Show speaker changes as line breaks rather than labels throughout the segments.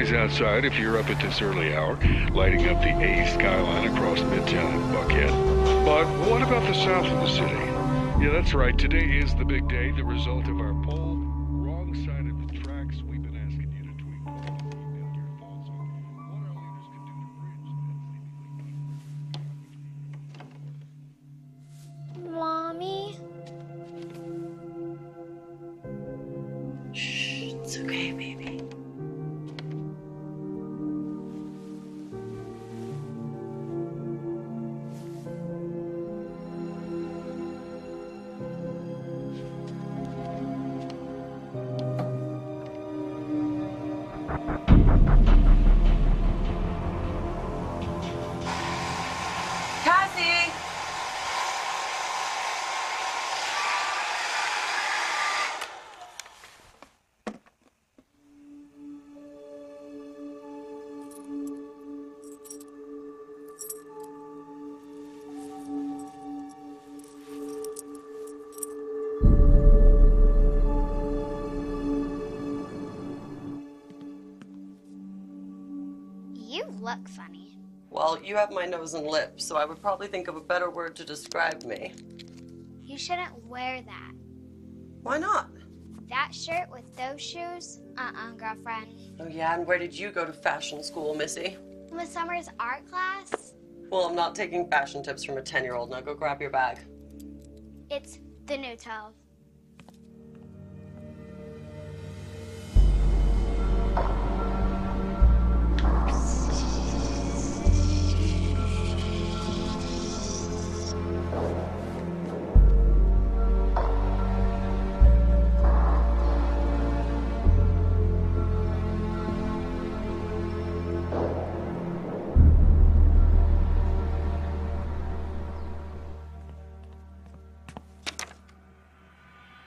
skies outside if you're up at this early hour, lighting up the A skyline across Midtown and Buckhead. But what about the south of the city? Yeah, that's right. Today is the big day, the result of our poll. Wrong side of the tracks. We've been asking you to tweet polls and email your thoughts on what our leaders could do to bridge that.
Mommy?
Shh, it's okay, baby. Cassie!
You look funny.
Well, you have my nose and lips, so I would probably think of a better word to describe me.
You shouldn't wear that.
Why not?
That shirt with those shoes? Girlfriend.
Oh yeah, and where did you go to fashion school, Missy?
Miss Summer's art class?
Well, I'm not taking fashion tips from a 10-year-old. Now go grab your bag.
It's the new 12.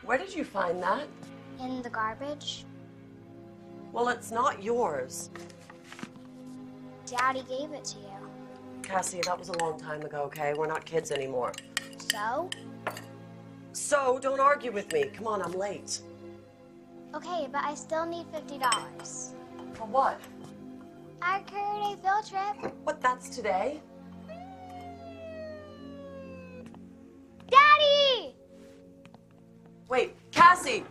Where did you find that?
In the garbage?
Well, it's not yours.
Daddy gave it to you.
Cassie, that was a long time ago, okay? We're not kids anymore.
So?
So, don't argue with me. Come on, I'm late.
Okay, but I still need $50.
For what?
Our Career Day field trip.
What, that's today?
Daddy!
Wait, Cassie,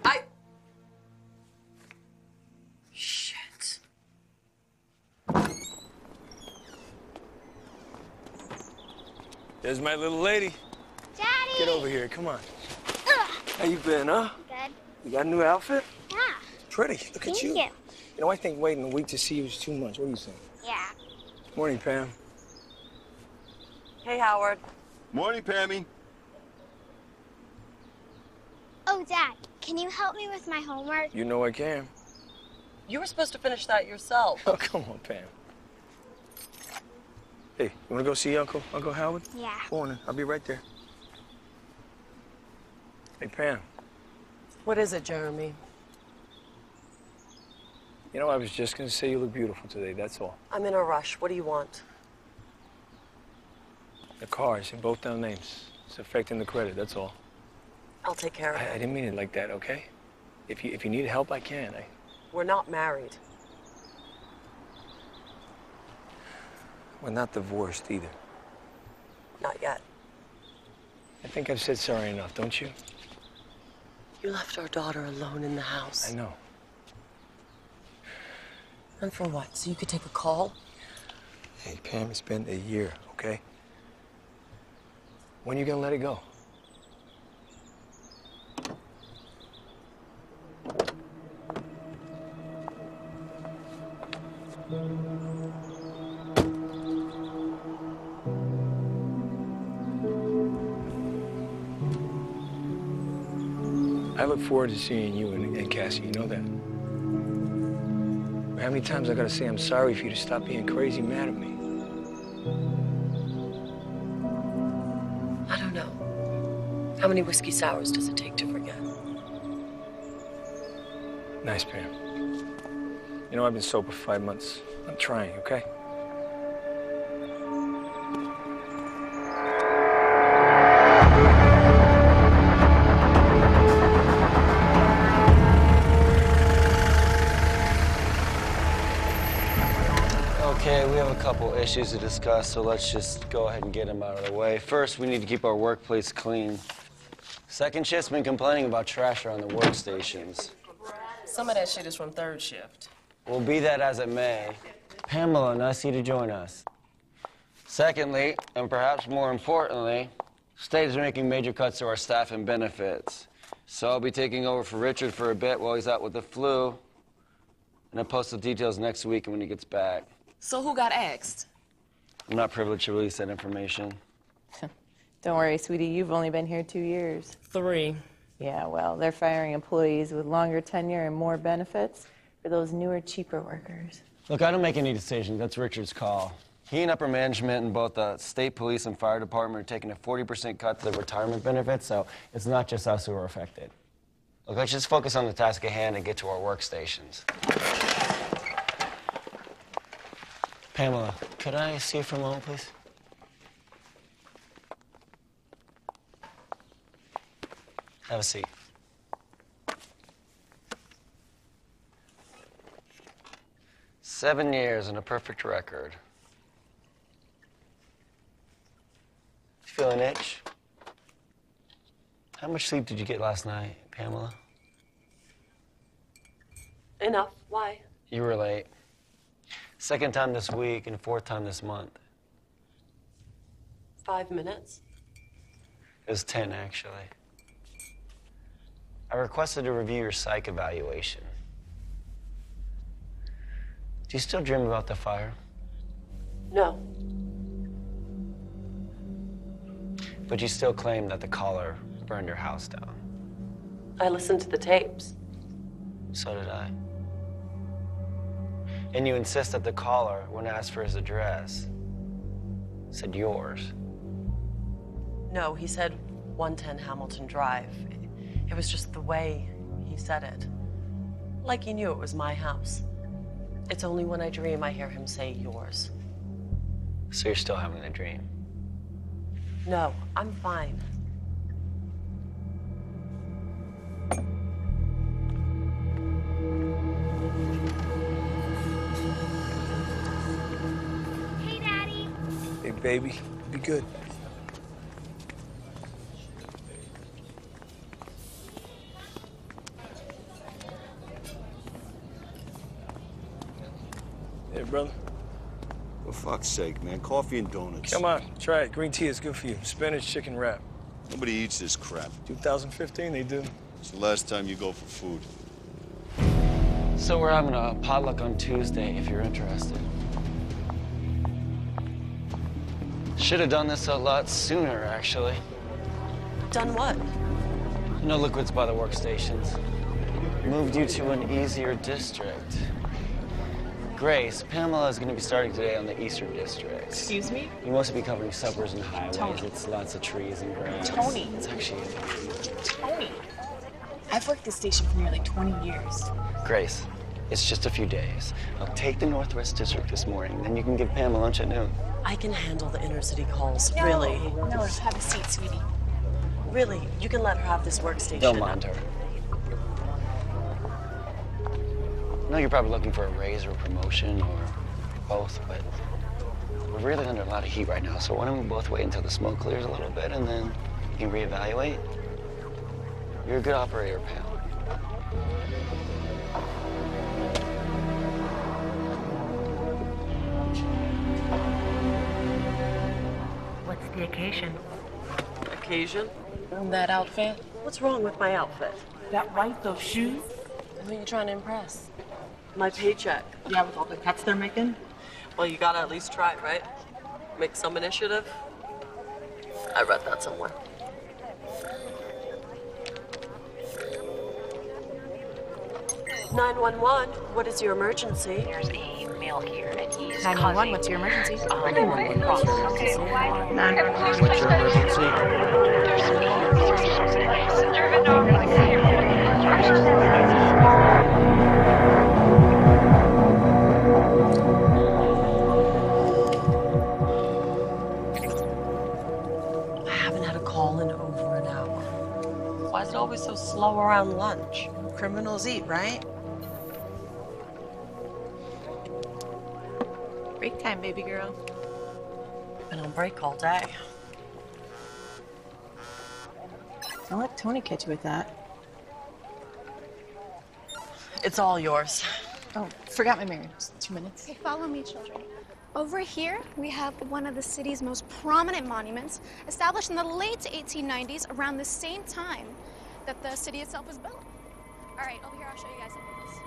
Shit.
There's my little lady.
Daddy!
Get over here, come on.
Ugh.
How you been, huh?
Good.
You got a new outfit?
Yeah.
Pretty, look at
Thank
you.
you.
You know, I think waiting a week to see you is too much. What do you think?
Yeah.
Morning, Pam.
Hey, Howard.
Morning, Pammy.
Oh, Dad, can you help me with my homework?
You know I can.
You were supposed to finish that yourself.
Oh, come on, Pam. Hey, you wanna go see Uncle Howard?
Yeah.
Morning, I'll be right there. Hey, Pam.
What is it, Jeremy?
You know, I was just gonna say you look beautiful today, that's all.
I'm in a rush. What do you want?
The car's in both down names. It's affecting the credit, that's all.
I'll take care of
I
it.
didn't mean it like that, okay? If you need help, I can.
We're not married.
We're not divorced either.
Not yet.
I think I've said sorry enough, don't you?
You left our daughter alone in the house.
I know.
And for what? So you could take a call?
Hey, Pam, it's been a year, okay? When are you gonna let it go? I look forward to seeing you and Cassie, you know that? How many times I gotta say I'm sorry for you to stop being crazy mad at me?
I don't know. How many whiskey sours does it take to forget?
Nice, Pam. You know, I've been sober for 5 months. I'm trying, okay?
issues to discuss, so let's just go ahead and get them out of the way. First, we need to keep our workplace clean. Second shift's been complaining about trash around the workstations.
Some of that shit is from third shift.
Well, be that as it may, Pamela, nice of you to join us. Secondly, and perhaps more importantly, state is making major cuts to our staff and benefits. So I'll be taking over for Richard for a bit while he's out with the flu. And I'll post the details next week when he gets back.
So who got axed?
I'm not privileged to release that information.
Don't worry, sweetie, you've only been here 2 years.
3.
Yeah, well, they're firing employees with longer tenure and more benefits for those newer, cheaper workers.
Look, I don't make any decisions. That's Richard's call. He and upper management in both the state police and fire department are taking a 40% cut to the retirement benefits, so it's not just us who are affected. Look, let's just focus on the task at hand and get to our workstations. Pamela, could I see you for a moment, please? Have a seat. "7 years and a perfect record. You feel an itch? How much sleep did you get last night, Pamela?
Enough. Why?
You were late. Second time this week and fourth time this month.
5 minutes.
It was 10, actually. I requested to review your psych evaluation. Do you still dream about the fire?
No.
But you still claim that the caller burned your house down.
I listened to the tapes.
So did I. And you insist that the caller, when asked for his address, said yours.
No, he said 110 Hamilton Drive. It was just the way he said it. Like he knew it was my house. It's only when I dream I hear him say yours.
So you're still having the dream?
No, I'm fine.
Hey, Daddy.
Hey, baby, be good. Hey, brother.
For fuck's sake, man. Coffee and donuts.
Come on, try it. Green tea is good for you. Spinach chicken wrap.
Nobody eats this crap.
2015, they do.
It's the last time you go for food.
So we're having a potluck on Tuesday, if you're interested. Should have done this a lot sooner, actually.
Done what?
No liquids by the workstations. Moved you to an easier district. Grace, Pamela is going to be starting today on the Eastern District.
Excuse me?
You must be covering suburbs and highways.
Tony.
It's lots of trees and grass.
Tony.
It's actually...
Tony. I've worked this station for nearly 20 years.
Grace, it's just a few days. I'll take the Northwest District this morning, then you can give Pam a lunch at noon.
I can handle the inner city calls,
No,
really.
No, have a seat, sweetie.
Really, you can let her have this workstation.
Don't mind her. I know you're probably looking for a raise or a promotion or both, but we're really under a lot of heat right now, so why don't we both wait until the smoke clears a little bit and then you can reevaluate? You're a good operator, Pam.
What's the occasion?
Occasion?
That outfit?
What's wrong with my outfit?
That white, those shoes?
Who are you trying to impress? My paycheck.
Yeah, with all the cuts they're making?
Well, you gotta at least try, right? Make some initiative. I read that somewhere. "911, what is your emergency?"
There's a male here, and he's
911, what's your emergency?
911, what's your emergency?
911, what's your emergency?
I haven't had a call in over an hour. Why is it always so slow around lunch?
Criminals eat, right?
Break time, baby girl.
Been on break all day.
Don't let Tony catch you with that.
It's all yours.
Oh, forgot my mirror. Just 2 minutes.
Okay, follow me, children. Over here, we have one of the city's most prominent monuments, established in the late 1890s, around the same time that the city itself was built. All right, over here, I'll show you guys something else.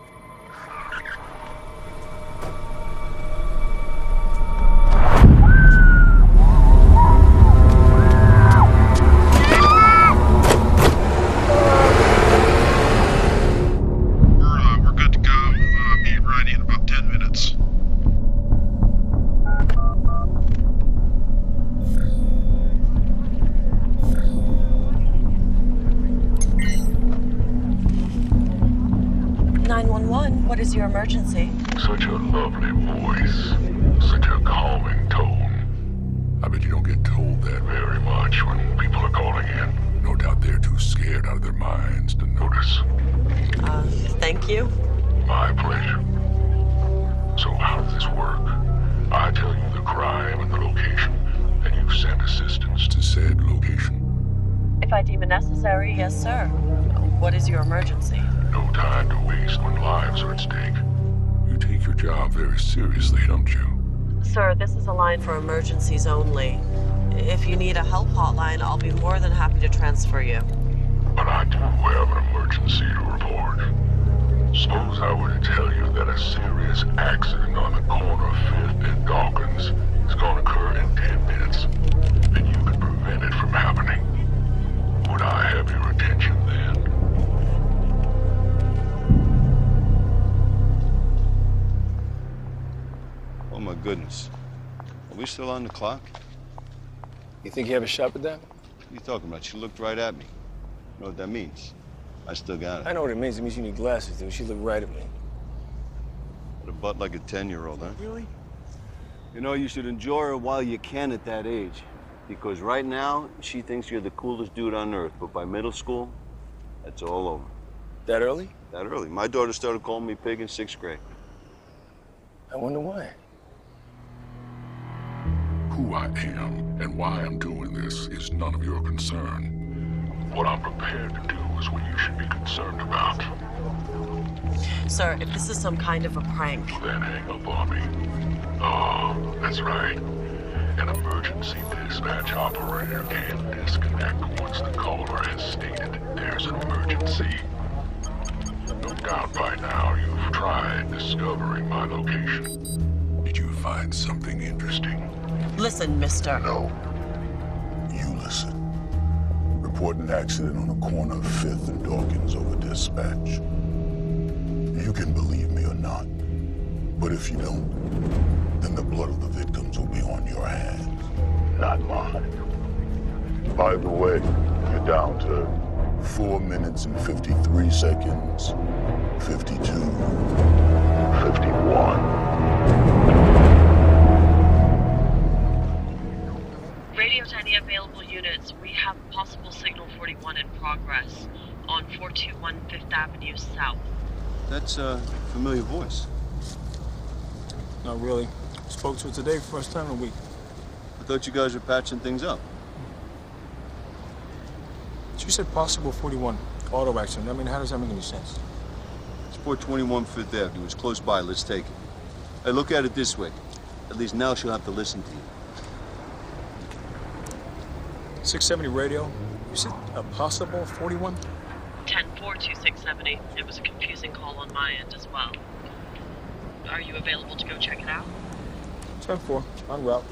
We're good to go. Be ready in about 10 minutes.
What is your emergency?
Such a lovely voice. Such a calming tone. I bet you don't get told that very much when people are calling in. No doubt they're too scared out of their minds to notice.
Thank you.
My pleasure. So how does this work? I tell you the crime and the location, and you send assistance to said location.
If I deem it necessary, yes, sir. What is your emergency?
No time to waste when lives are at stake. You take your job very seriously, don't you?
Sir, this is a line for emergencies only. If you need a help hotline, I'll be more than happy to transfer you.
But I do have an emergency to report. Suppose I were to tell you that a serious accident on the corner of 5th and Dawkins is going to occur in 10 minutes, and you could prevent it from happening. Would I have your attention then?
Oh my goodness. Are we still on the clock?
You think you have a shot with that?
What are you talking about? She looked right at me. You know what that means? I still got it.
I know what it means. It means you need glasses, dude. She looked right at me.
With a butt like a 10-year-old, huh?
Really?
You know, you should enjoy her while you can at that age. Because right now, she thinks you're the coolest dude on earth. But by middle school, that's all over.
That early?
That early. My daughter started calling me pig in 6th grade.
I wonder why.
Who I am and why I'm doing this is none of your concern. What I'm prepared to do is what you should be concerned about.
Sir, if this is some kind of a prank...
Then hang up on me. Oh, that's right. An emergency dispatch operator can't disconnect once the caller has stated there's an emergency. No doubt by now you've tried discovering my location. Did you find something interesting?
Listen, mister.
No. You listen. Report an accident on the corner of 5th and Dawkins over dispatch. You can believe me or not. But if you don't, then the blood of the victims will be on your hands, not mine. By the way, you're down to 4 minutes and 53 seconds, 52, 51.
Radio to any available units. We have possible signal 41 in progress on 421 5th Avenue South.
That's a familiar voice.
Not really. Spoke to her today, first time in a week.
I thought you guys were patching things up.
She said possible 41 auto accident. I mean, how does that make any sense?
It's 421 5th Avenue. It's close by. Let's take it. Hey, look at it this way. At least now she'll have to listen to you.
670 radio. You said a possible 41?
10-4-2670. It was a confusing call on my end as well. Are you available to go check it out?
10-4, en route.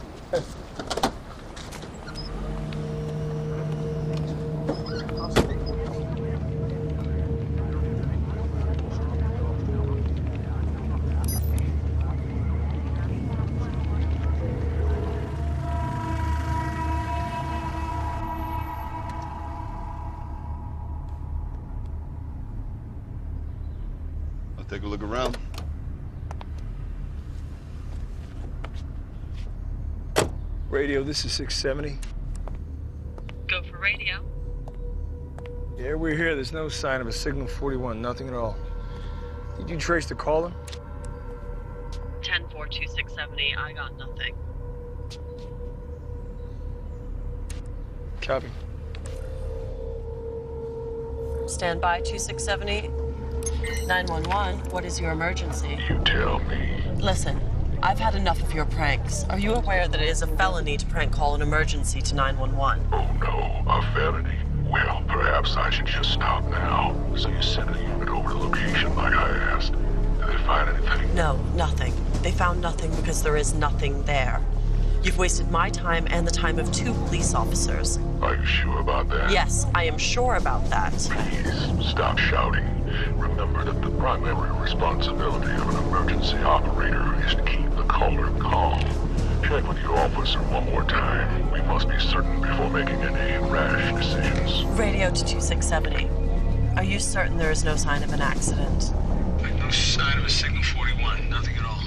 I'll take a look around.
Radio, this is 670.
Go for radio.
Yeah, we're here. There's no sign of a signal 41, nothing at all. Did you trace the caller?
10-4-2670. I got nothing.
Copy.
Stand by, 2678. 911, what is your emergency?
You tell me.
Listen, I've had enough of your pranks. Are you aware that it is a felony to prank call an emergency to 911?
Oh no, a felony. Well, perhaps I should just stop now. So you sent a unit over to location like I asked. Did they find anything?
No, nothing. They found nothing because there is nothing there. You've wasted my time and the time of 2 police officers.
Are you sure about that?
Yes, I am sure about that.
Please, stop shouting. Remember that the primary responsibility of an emergency operator is to keep the caller calm. Check with your officer one more time. We must be certain before making any rash decisions.
Radio to 2670. Are you certain there is no sign of an accident?
No sign of a signal 41. Nothing at all.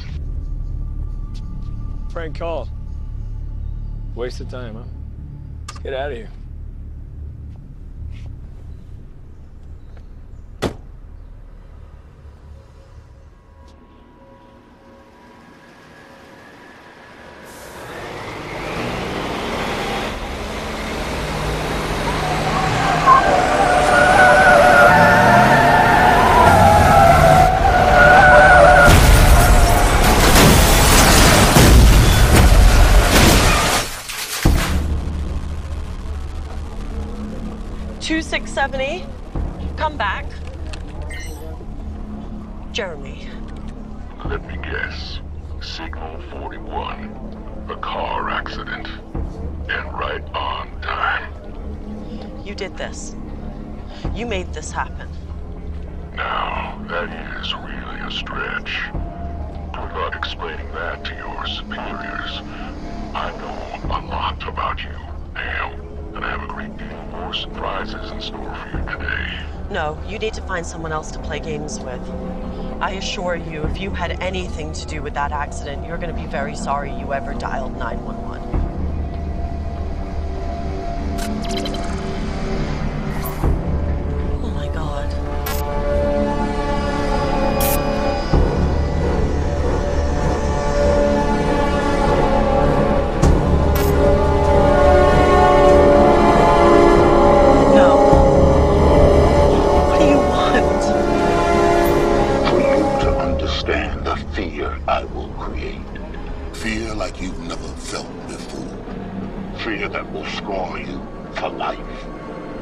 Prank call. Waste of time, huh? Let's get out of here.
Come back. Jeremy.
Let me guess. Signal 41. A car accident. And right on time.
You did this. You made this happen.
Now, that is really a stretch. Good luck explaining that to your superiors. I know a lot about you, Pam, and I have a great deal more surprises in store for you today.
No, you need to find someone else to play games with. I assure you, if you had anything to do with that accident, you're going to be very sorry you ever dialed 911. Oh my God.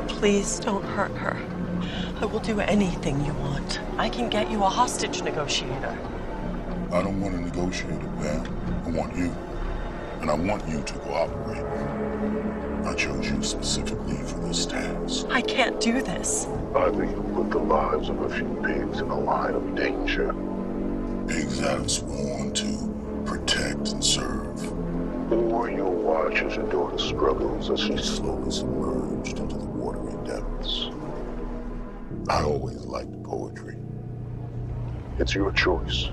Please don't hurt her. I will do anything you want. I can get you a hostage negotiator.
I don't want a negotiator, Pam. I want you. And I want you to cooperate. I chose you specifically for this task.
I can't do this.
Either you put the lives of a few pigs in a line of danger.
Pigs that have sworn to protect and serve.
Or you'll watch as your daughter struggles as she
slowly submerged into the watery depths. I always liked poetry.
It's your choice.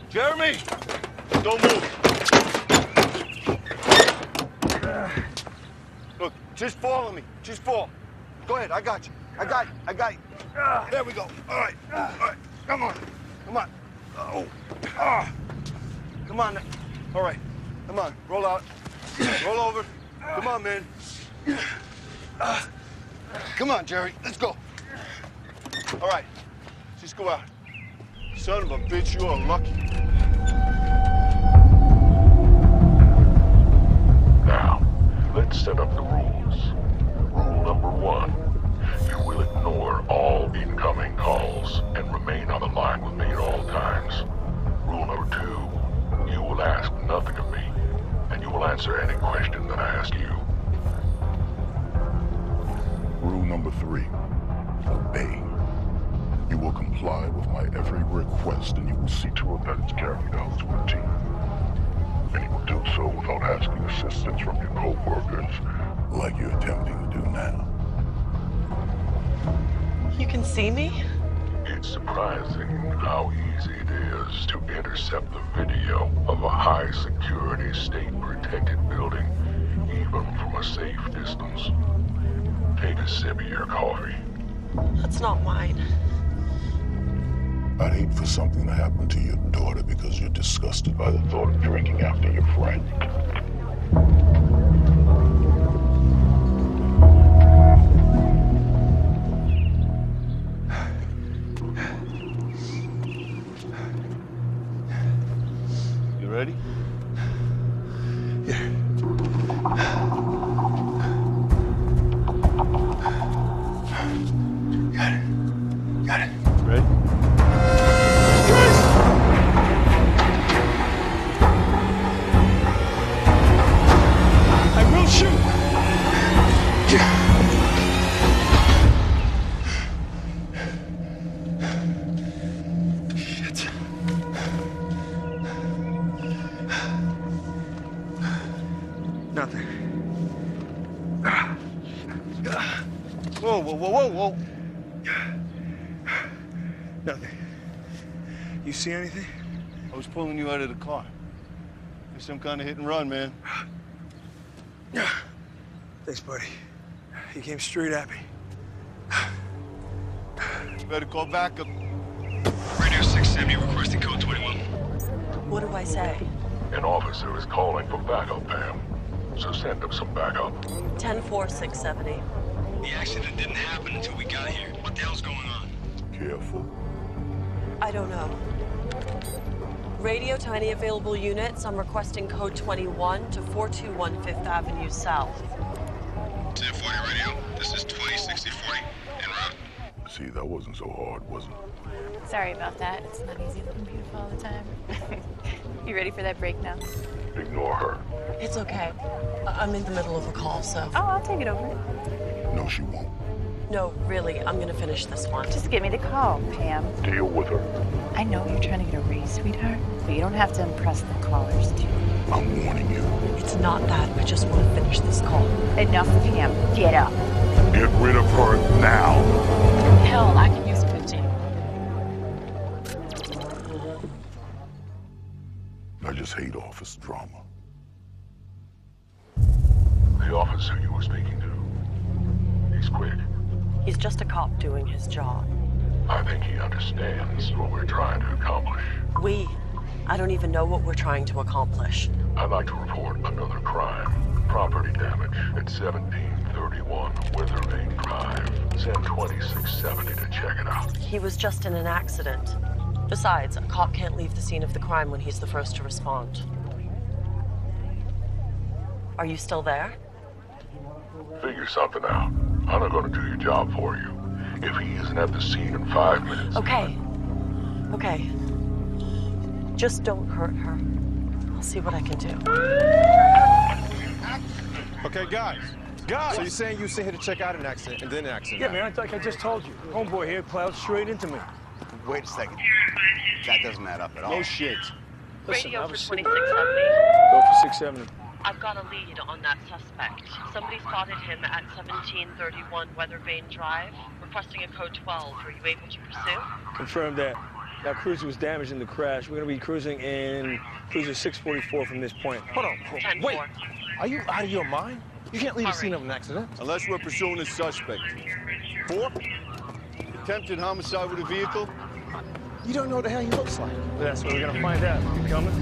Jeremy! Don't move. Look, just follow me. Just fall. Go ahead, I got you. I got you. There we go. All right. Come on. Oh. Come on. All right. Come on. Roll out. Roll over. Come on, man. Come on, Jerry. Let's go. All right. Just go out. Son of a bitch, you are lucky.
Now, let's set up the rules. Rule number 1. You will ignore all incoming calls and remain on the line with me at all times. Rule number 2, you will ask nothing of me, and you will answer any question that I ask you.
Rule number 3, obey. You will comply with my every request, and you will see to it that it's carried out to a team. And you will do so without asking assistance from your co-workers, like you're attempting to do now.
You can see me?
It's surprising how easy it is to intercept the video of a high-security, state-protected building, even from a safe distance. Take a sip of your coffee.
That's not mine.
I'd hate for something to happen to your daughter because you're disgusted by the thought of drinking after your friend.
You ready?
Yeah. Got it.
Ready?
I will shoot! Shit. Nothing.
Whoa, whoa, whoa, whoa, whoa.
Nothing. You see anything?
I was pulling you out of the car. There's some kind of hit and run, man.
Thanks, buddy. He came straight at me.
Better call backup.
Radio 670 requesting code 21.
What do I say?
An officer is calling for backup, Pam. So send him some backup.
10-4-670.
The accident didn't happen until we got here. What the hell's going on?
Careful.
I don't know. Radio to any available units. I'm requesting code 21 to 421 Fifth Avenue South.
1040 radio. This is 206040. En route.
See, that wasn't so hard, was it?
Sorry about that. It's not easy looking beautiful all the time. You ready for that break now?
Ignore her.
It's okay. I'm in the middle of a call, so...
Oh, I'll take it over.
No, she won't.
No, really, I'm gonna finish this one.
Just give me the call, Pam.
Deal with her.
I know you're trying to get a raise, sweetheart, but you don't have to impress the callers, too.
I'm warning you.
It's not that. I just want to finish this call.
Enough, Pam. Get up.
Get rid of her now.
Hell, I can use a good team.
I just hate office drama. The officer you were speaking to, he's quick.
He's just a cop doing his job.
I think he understands what we're trying to accomplish.
I don't even know what we're trying to accomplish.
I'd like to report another crime. Property damage at 1731 Witherlane Drive. Send 2670 to check it out.
He was just in an accident. Besides, a cop can't leave the scene of the crime when he's the first to respond. Are you still there?
Figure something out. I'm not going to do your job for you. If he isn't at the scene in 5 minutes...
Okay. Okay. Just don't hurt her. I'll see what I can do.
Okay, guys. So you're saying you sent here to check out an accident and then an accident?
Yeah, man, like I just told you. Homeboy here plowed straight into me.
Wait a second. That doesn't add up at all.
No shit. Listen,
Radio
I
for
was
2670.
Go for 670.
I've got a lead on that suspect. Somebody spotted him at 1731 Weathervane Drive, requesting a code 12. Were you able to pursue?
Confirm that. That cruiser was damaged in the crash. We're gonna be cruising in cruiser 644 from this point.
Hold on.
10-4.
Wait. Are you out of your mind? You can't leave the scene of an accident.
Unless we're pursuing a suspect. 4? Attempted homicide with a vehicle?
You don't know what the hell he looks like.
That's what we're gonna find out. You coming?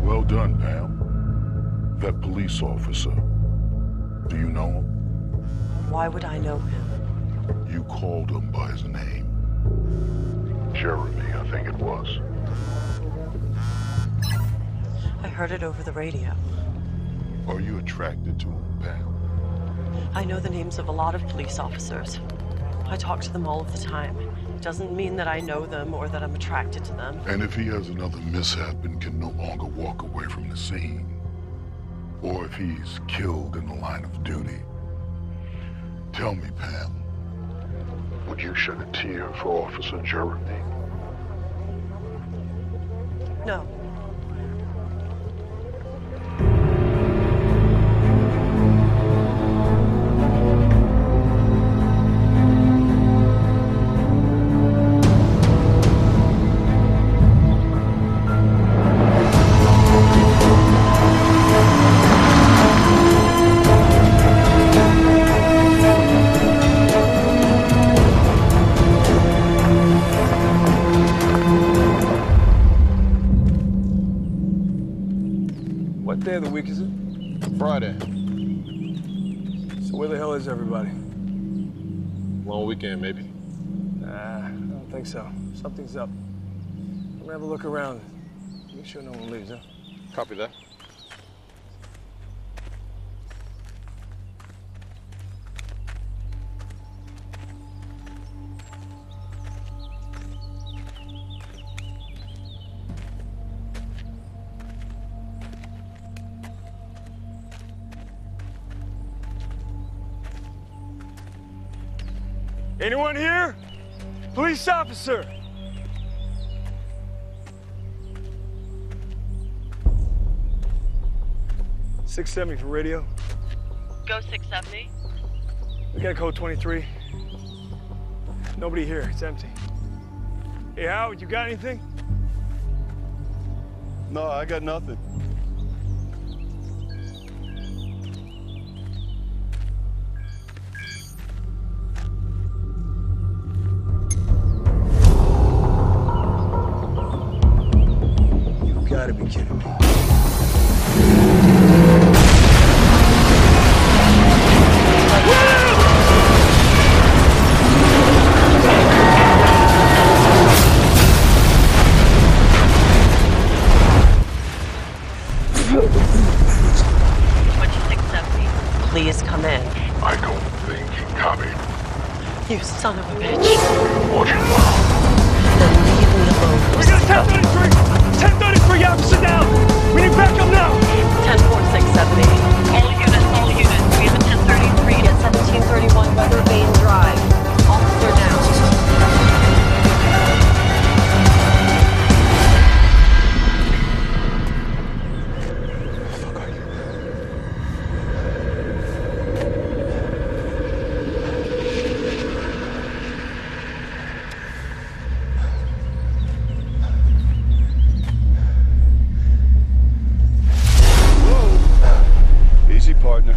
Well done, Pam. That police officer, do you know him?
Why would I know him?
You called him by his name. Jeremy, I think it was.
I heard it over the radio.
Are you attracted to him, Pam?
I know the names of a lot of police officers. I talk to them all of the time. It doesn't mean that I know them or that I'm attracted to them.
And if he has another mishap and can no longer walk away from the scene, or if he's killed in the line of duty, tell me, Pam, would you shed a tear for Officer Jeremy?
No.
day of the week is it?
Friday.
So where the hell is everybody?
Long weekend, maybe.
Nah, I don't think so. Something's up. I'm gonna have a look around. Make sure no one leaves, huh?
Copy that.
Anyone here? Police officer! .670 for radio.
Go 670.
We got code 23. Nobody here, it's empty. Hey, Howard, you got anything?
No, I got nothing.
You gotta be kidding me.
Please come in.
I don't think he copied.
You son of a bitch.
Watch your mouth.
Then leave me alone.
We got 1033! 1033, officer down! We need backup now!
10-4-6-7-8. All units. We have a 1033 at 1731 Weather Vane Drive. Officer down.
Partner.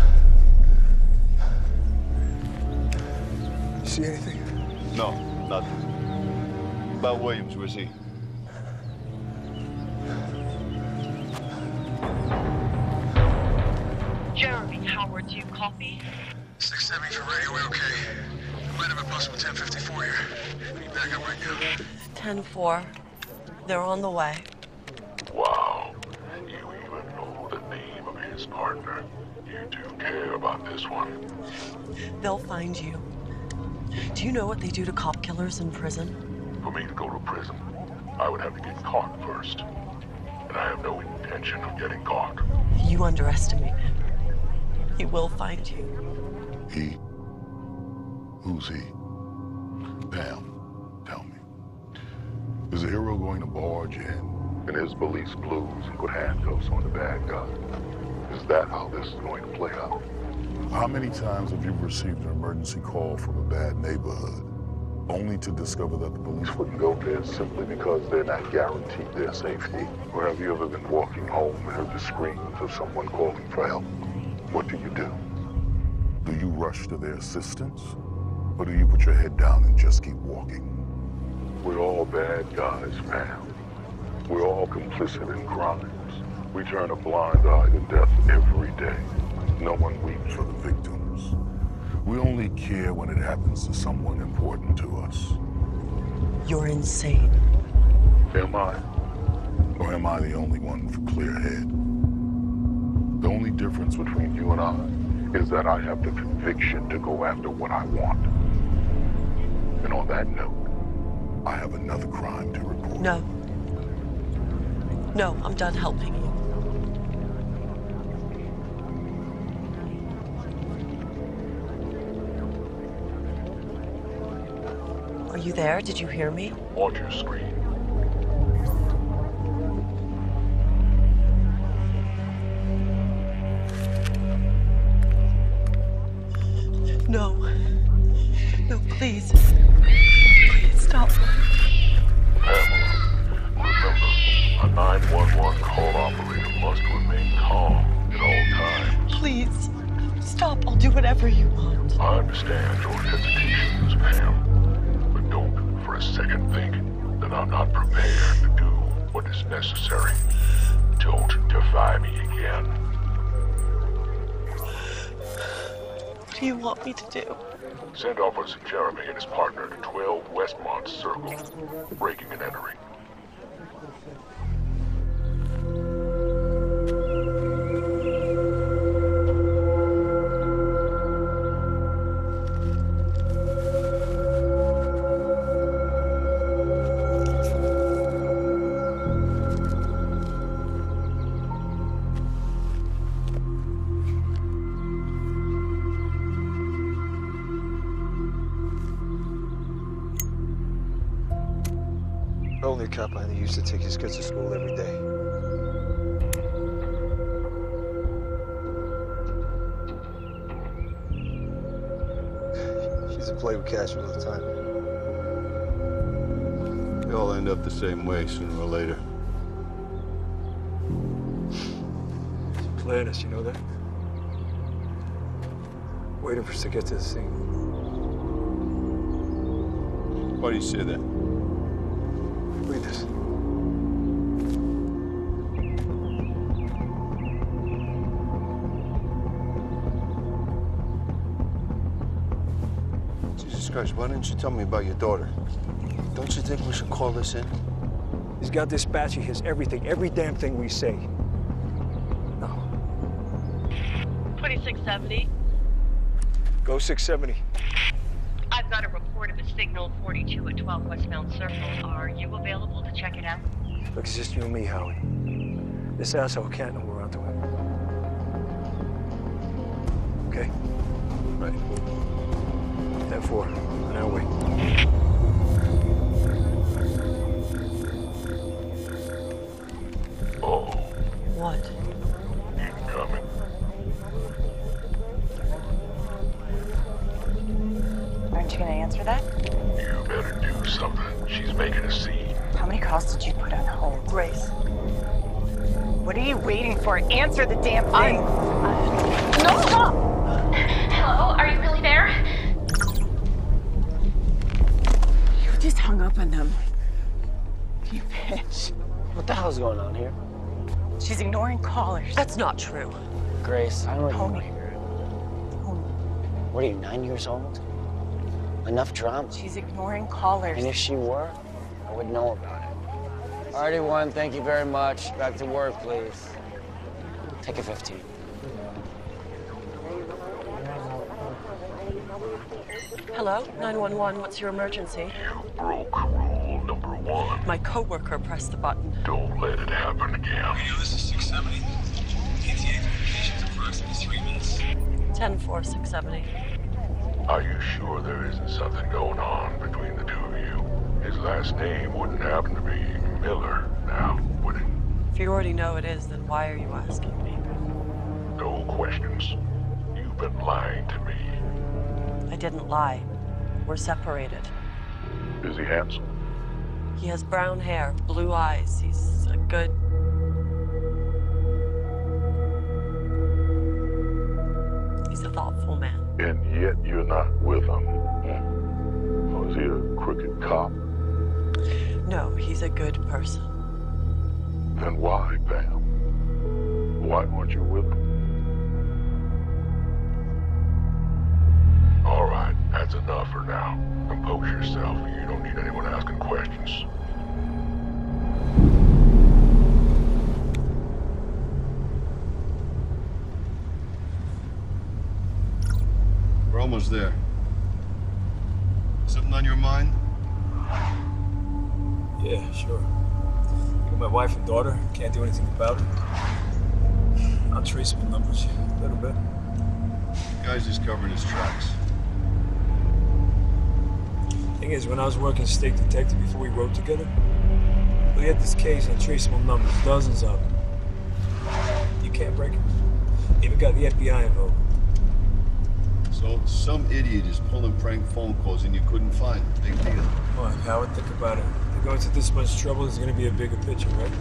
See anything?
No, nothing. About Williams, where's he?
Jeremy, Howard, do you copy?
670 for radio, we okay. Might have a possible 1054 here. We need backup right now.
10-4. They're on the way.
Wow. You even know the name of his partner. You do care about this one.
They'll find you. Do you know what they do to cop killers in prison?
For me to go to prison, I would have to get caught first. And I have no intention of getting caught.
You underestimate him. He will find you.
He? Who's he? Pam, tell me. Is the hero going to barge in his police blues and put handcuffs on the bad guy? Is that how this is going to play out? How many times have you received an emergency call from a bad neighborhood, only to discover that the police wouldn't go there simply because they're not guaranteed their safety? Or have you ever been walking home and heard the screams of someone calling for help? What do? Do you rush to their assistance? Or do you put your head down and just keep walking? We're all bad guys, Pam. We're all complicit in crimes. We turn a blind eye to death every day. No one weeps for the victims. We only care when it happens to someone important to us.
You're insane.
Am I? Or am I the only one with a clear head? The only difference between you and I is that I have the conviction to go after what I want. And on that note, I have another crime to report.
No. No, I'm done helping you. Are you there? Did you hear me?
Watch your screen.
No. No, please. Please stop.
Pamela, remember, a 911 call operator must remain calm at all times.
Please. Stop. I'll do whatever you want.
I understand your hesitations, Pam. But don't for a second think that I'm not prepared to do what is necessary. Don't defy me again.
What do you want me to do?
Send Officer Jeremy and his partner to 12 Westmont Circle. Breaking and entering.
Only a cop I knew used to take his kids to school every day. She used to play with Cash all the time.
They all end up the same way sooner or later.
She's playing us, you know that? Waiting for us to get to the scene.
Why do you say that?
Read this.
Jesus Christ, why didn't you tell me about your daughter? Don't you think we should call this in?
He's got dispatch. He hears everything, every damn thing we say. No.
2670.
Go 670.
I've got a report of a signal 42 at 12 Westmount Circle. Are you available to check it out?
Look, it's just you and me, Howie. This asshole can't know we're onto him. Okay?
Right.
10-4. On our way.
Oh.
What?
Coming.
Aren't you gonna answer that?
You better do something. She's making a scene.
How many calls did you put on hold?
Grace.
What are you waiting for? Answer the damn thing!
No, stop! Hello, are you really there?
You just hung up on them. You bitch.
What the hell's going on here?
She's ignoring callers.
That's not true.
Grace, I don't
Homie.
know here. What are you, 9 years old? Enough drama.
She's ignoring callers.
And if she were, I would know about it. Alrighty, one, thank you very much. Back to work, please. Take a 15.
Hello, 911. What's your emergency?
You broke rule number 1.
My coworker pressed the button.
Don't let it happen again.
This is 670. ETA communications approximately 3 minutes.
10-4, 670.
Are you sure there isn't something going on between the two of you? His last name wouldn't happen to be Miller now, would it?
If you already know it is, then why are you asking me?
No questions. You've been lying to me.
I didn't lie. We're separated.
Is he handsome?
He has brown hair, blue eyes. He's a good... He's a thoughtful man.
And yet you're not with him. Was he a crooked cop?
No, he's a good person.
Then why, Pam? Why weren't you with him? All right, that's enough for now. Compose yourself. You don't need anyone asking questions.
We're almost there. Something on your mind?
Yeah, sure. You got my wife and daughter. Can't do anything about it. Untraceable numbers, a little bit.
The guy's just covering his tracks.
Thing is, when I was working as state detective before we rode together, we had this case on traceable numbers, dozens of them. You can't break it. Even got the FBI involved.
So some idiot is pulling prank phone calls and you couldn't find him. Big deal.
Come on, Howard, think about it. They're going to this much trouble, there's gonna be a bigger picture, right?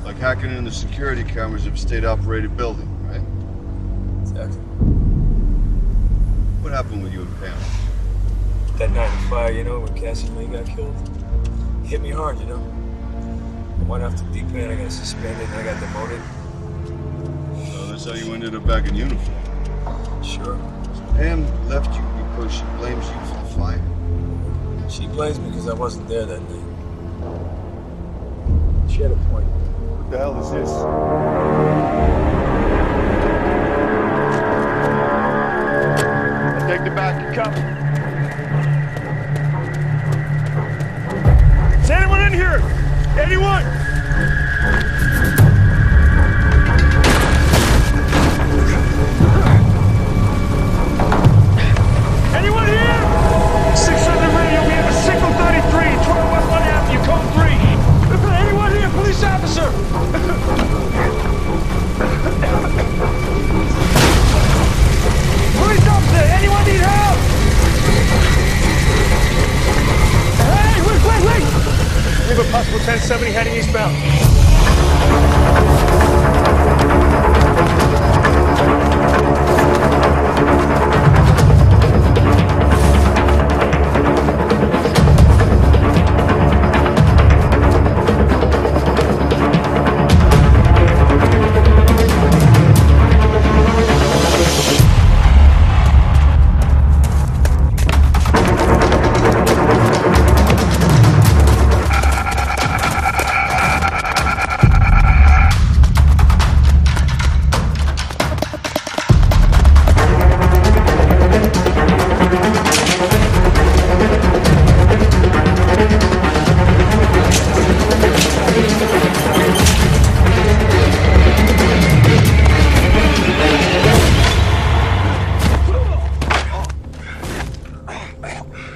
Like hacking into security cameras of a state-operated building, right?
Exactly.
What happened with you and Pam?
That night in the fire, you know, when Cassie Lee got killed, it hit me hard, you know. I went off the deep end, I got suspended, and I got demoted.
So
That's how you ended up back in uniform.
Sure.
Pam left you because she blames you for the fire?
She blames me because I wasn't there that night. She had a point.
What the hell is this?
Take the back, you come.
Is anyone in here? Anyone? Anyone here? 600 radio, we have a signal 33, 12 West 1 Avenue, code 3. Anyone here? Police officer! Police officer, anyone need help? Hey, wait! We have a possible 1070 heading eastbound.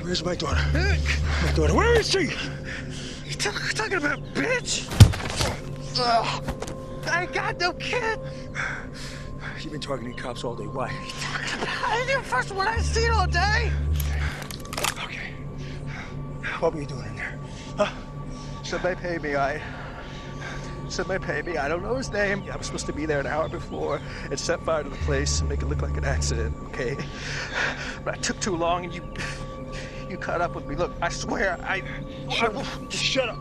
Where's my daughter? My daughter, where is she? You talking about, bitch? I ain't got no kid. You've been targeting cops all day. Why? You're the first one I've seen all day. Okay. What were you doing in there? Huh?
Somebody paid me, I don't know his name. I was supposed to be there an hour before and set fire to the place and make it look like an accident, okay? But I took too long and you caught up with me. Look, I swear, just shut up.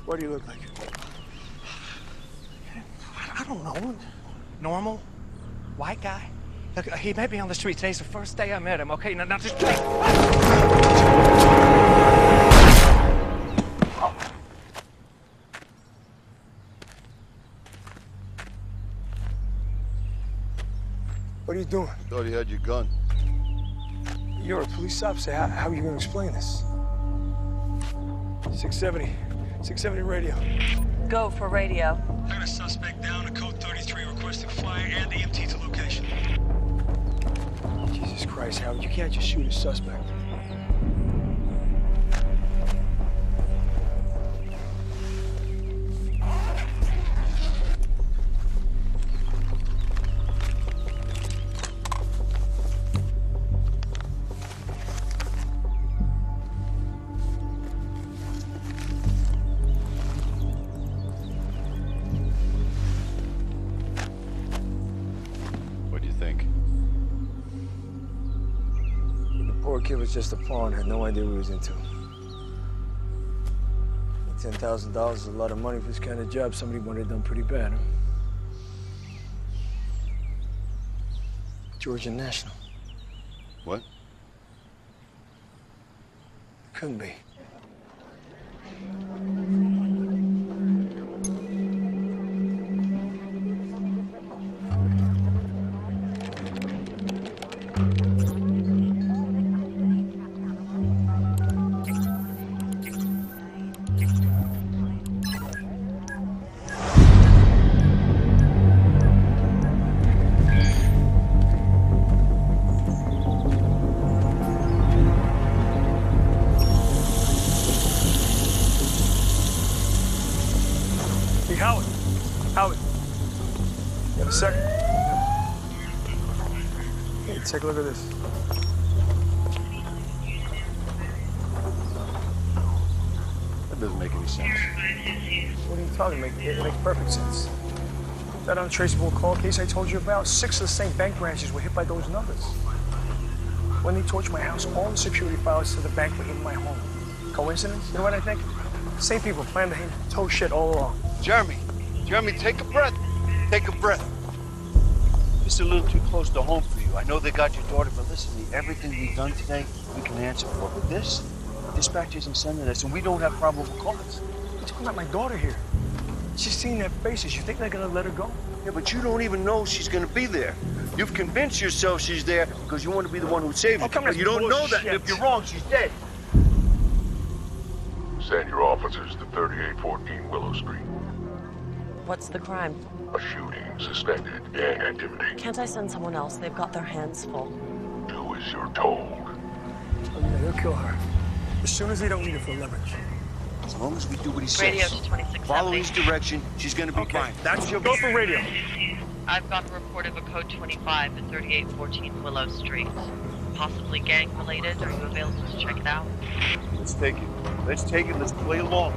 What do you look like?
I don't know. Normal, white guy. Look, he met me on the street. Today's the first day I met him, okay? Now just...
What are you doing?
Thought he had your gun.
You're a police officer. How are you going to explain this? 670 radio.
Go for radio.
I got a suspect down at code 33 requesting fire and EMT to location. Jesus Christ, Howard, you can't just shoot a suspect. Poor kid was just a pawn, had no idea what he was into. $10,000 is a lot of money for this kind of job. Somebody wanted it done pretty bad, huh? Georgia National.
What?
Couldn't be. Howard, you have a second? Hey, take a look at this.
That doesn't make any sense.
What are you talking about? It makes perfect sense. That untraceable call case I told you about, 6 of the same bank branches were hit by those numbers. When they torched my house, all the security files to the bank were in my home. Coincidence? You know what I think? Same people planned the toe shit all along.
Jeremy, take a breath. Take a breath. This is a little too close to home for you. I know they got your daughter, but listen to me. Everything we've done today, we can answer for. But this, dispatch isn't sending us, and we don't have probable cause.
You're talking about my daughter here. She's seen their faces. You think they're gonna let her go?
Yeah, but you don't even know she's gonna be there. You've convinced yourself she's there because you want to be the one who saves her. But you don't know that, and if you're wrong, she's dead.
Send your officers to 3814 Willow Street.
What's the crime?
A shooting, suspected gang activity.
Can't I send someone else? They've got their hands full.
Do as you're told.
Oh, yeah, they'll kill her. As soon as they don't need her for leverage.
As long as we do what he says.
Radio to 2670.
Follow his direction, she's gonna be fine. That's your
go for radio.
I've got a report of a code 25 at 3814 Willow Street. Possibly gang related. Are you available to check it out?
Let's take it. Let's play along.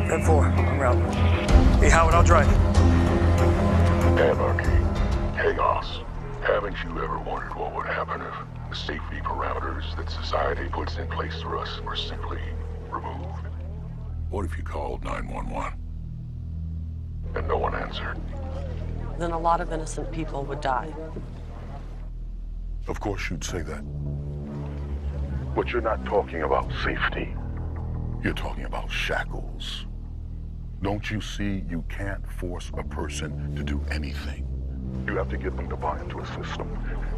10-4, I'm out. Hey, Howard, I'll drive.
Anarchy. Chaos. Haven't you ever wondered what would happen if the safety parameters that society puts in place for us were simply removed? What if you called 911 and no one answered?
Then a lot of innocent people would die.
Of course you'd say that. But you're not talking about safety. You're talking about shackles. Don't you see you can't force a person to do anything? You have to get them to buy into a system.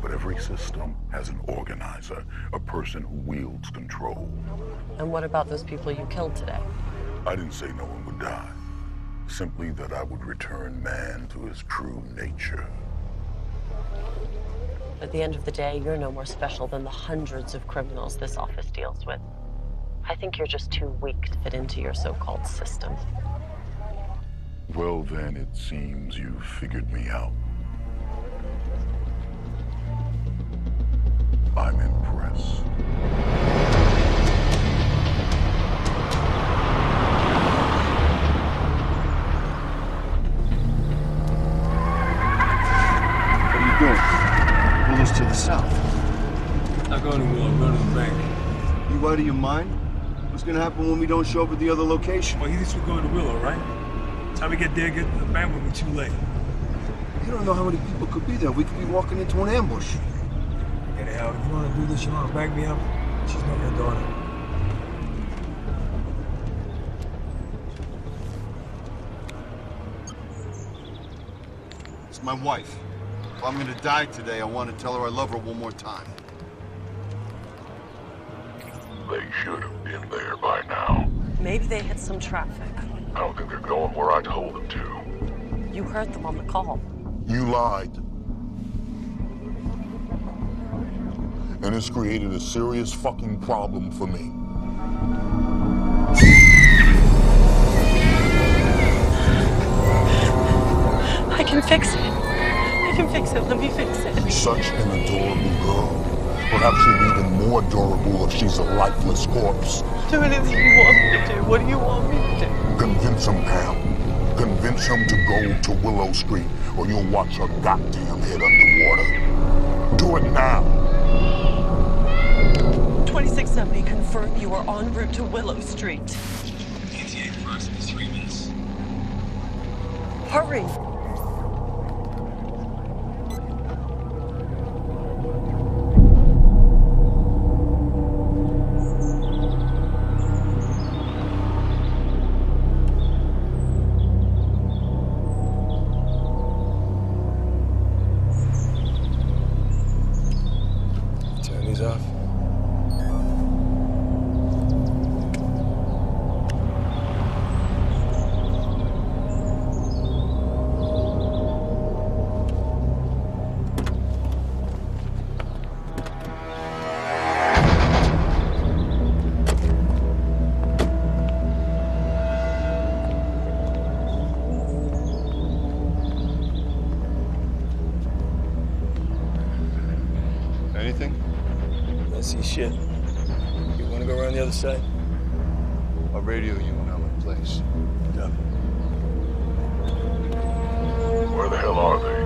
But every system has an organizer, a person who wields control.
And what about those people you killed today?
I didn't say no one would die. Simply that I would return man to his true nature.
At the end of the day, you're no more special than the hundreds of criminals this office deals with. I think you're just too weak to fit into your so-called system.
Well, then it seems you've figured me out. I'm impressed.
What are you doing? Willow's to the south.
Not going to Willow, I'm going to the bank.
You out of your mind? What's gonna happen when we don't show up at the other location?
Well, he thinks we're going to Willow, right? Time we get there, get to the bank will be too late.
You don't know how many people could be there. We could be walking into an ambush.
Get it out. If you want to do this, you want to back me up? She's not your daughter.
It's my wife. If I'm gonna die today, I want to tell her I love her one more time.
They should have been there by now.
Maybe they hit some traffic.
I don't think they're going where I told them to.
You heard them on the call.
You lied. And it's created a serious fucking problem for me.
I can fix it. I can fix it. Let me fix it.
Such an adorable girl. Perhaps she'll be even more adorable if she's a lifeless corpse.
Do anything you want me to do. What do you want me to do?
Convince him, Pam. Convince him to go to Willow Street, or you'll watch her goddamn head underwater. Do it now.
2670, confirm you are en route to Willow Street.
ETA approximately 3 minutes.
Hurry!
Turn these off.
Anything?
I see shit. You want to go around the other side?
I'll radio you when I'm in place.
Copy.
Where the hell are they?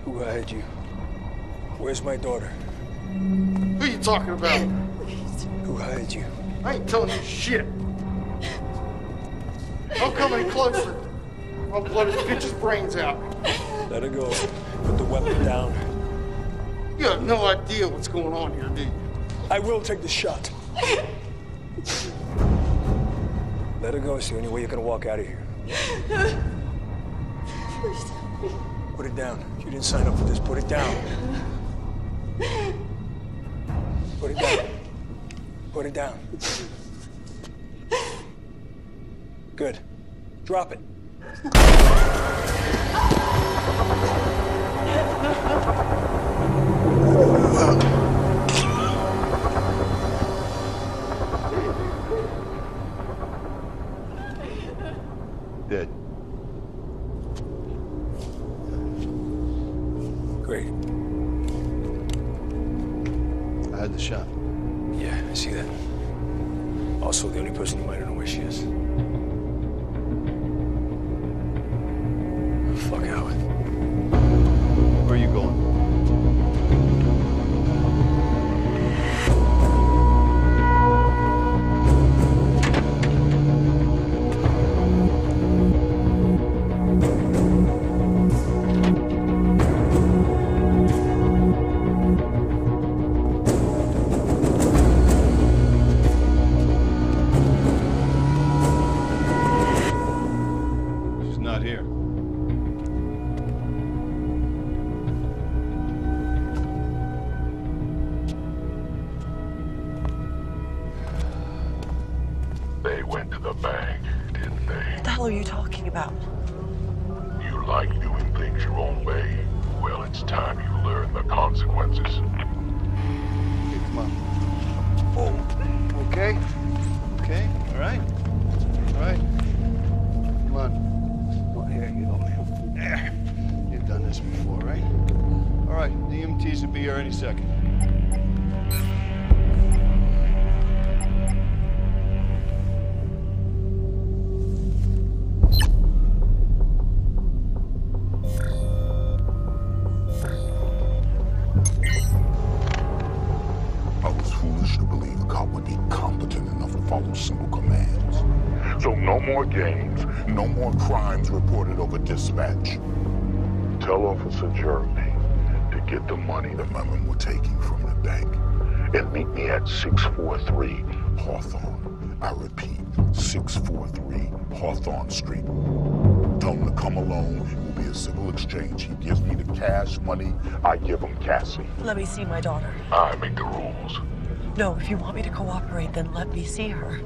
Who hired you? Where's my daughter?
Who you talking about?
Who hired you?
I ain't telling you shit. Don't come any closer. I'll blow this bitch's brains out.
Let her go. Put the weapon down.
You have no idea what's going on here, do you?
I will take the shot. Let her go. It's the only way you're gonna walk out of here. Put it down. You didn't sign up for this. Put it down. Put it down. Put it down. Good. Drop it.
Dead.
Great.
I had the shot.
Yeah, I see that. Also, the only person who might know where she is. Fuck Howard.
Where are you going? She's not here.
They went to the bank, didn't they?
What the hell are you talking about?
You like doing things your own way? Well, it's time you learn the consequences.
Okay, come on.
Oh, okay?
Okay, all right. All right. Come on.
Well, here you go, man.
You've done this before, right? All right, the EMTs will be here any second.
I was foolish to believe a cop would be competent enough to follow simple commands. So no more games, no more crimes reported over dispatch. Tell Officer Jeremy to get the money the men were taking from the bank and meet me at 643 Hawthorne. I repeat, 643 Hawthorne Street. Tell him to come alone. It will be a civil exchange. He gives me the cash money. I give him Cassie.
Let me see my daughter.
I make the rules.
No, if you want me to cooperate, then let me see her.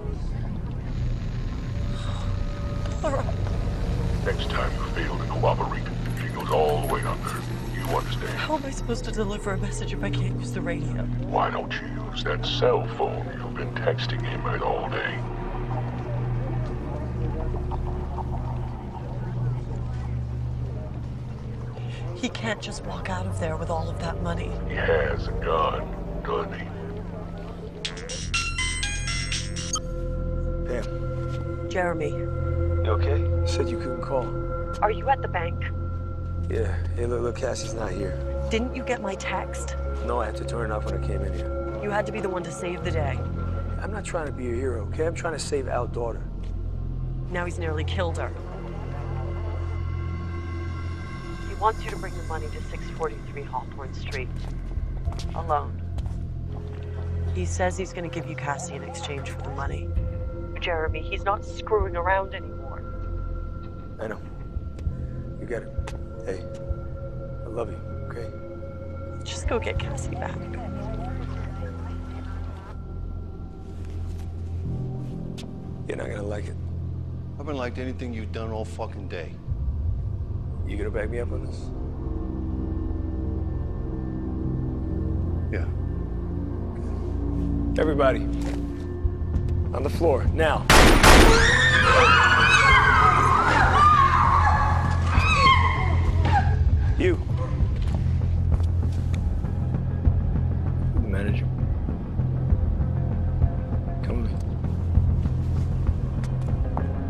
Next time you fail to cooperate, she goes all the way under. You understand?
How am I supposed to deliver a message if I can't use the radio?
Why don't you use that cell phone you've been texting him with all day?
He can't just walk out of there with all of that money.
He has a gun, doesn't he?
Pam,
Jeremy.
you okay? You said you couldn't call.
Are you at the bank?
Yeah. Hey, look, Cassie's not here.
Didn't you get my text?
No, I had to turn it off when I came in here.
You had to be the one to save the day.
I'm not trying to be a hero, okay? I'm trying to save our daughter.
Now he's nearly killed her. He wants you to bring the money to 643 Hawthorne Street. Alone. He says he's going to give you Cassie in exchange for the money. Jeremy, he's not screwing around anymore.
I know. You get it. Hey, I love you, okay?
Just go get Cassie back.
You're not gonna like it.
I haven't liked anything you've done all fucking day.
You gonna back me up on this?
Yeah.
Everybody, on the floor, now. You. The manager. Come with me.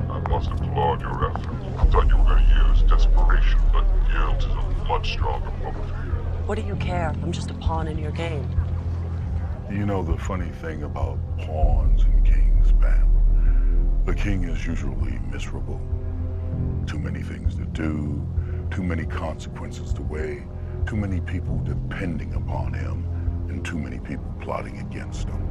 I must applaud your efforts. I thought you were going to use desperation, but guilt is a much stronger, more prepared.
What do you care? I'm just a pawn in your game.
You know the funny thing about pawns and kings, Pam? The king is usually miserable. Too many things to do, too many consequences to weigh, too many people depending upon him, and too many people plotting against him.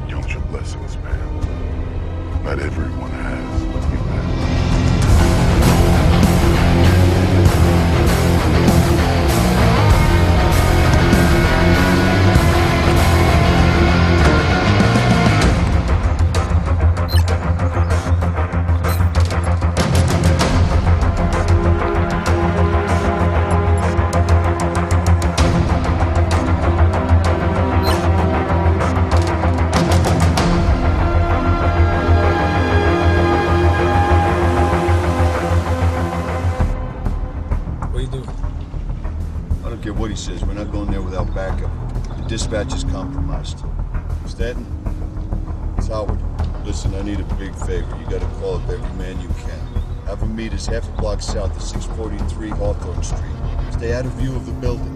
Count your blessings, Pam. Not everyone has what you have.
What he says, we're not going there without backup. The dispatch is compromised. Stanton, it's Howard. Listen, I need a big favor. You gotta call up every man you can. Have him meet us half a block south of 643 Hawthorne Street. Stay out of view of the building.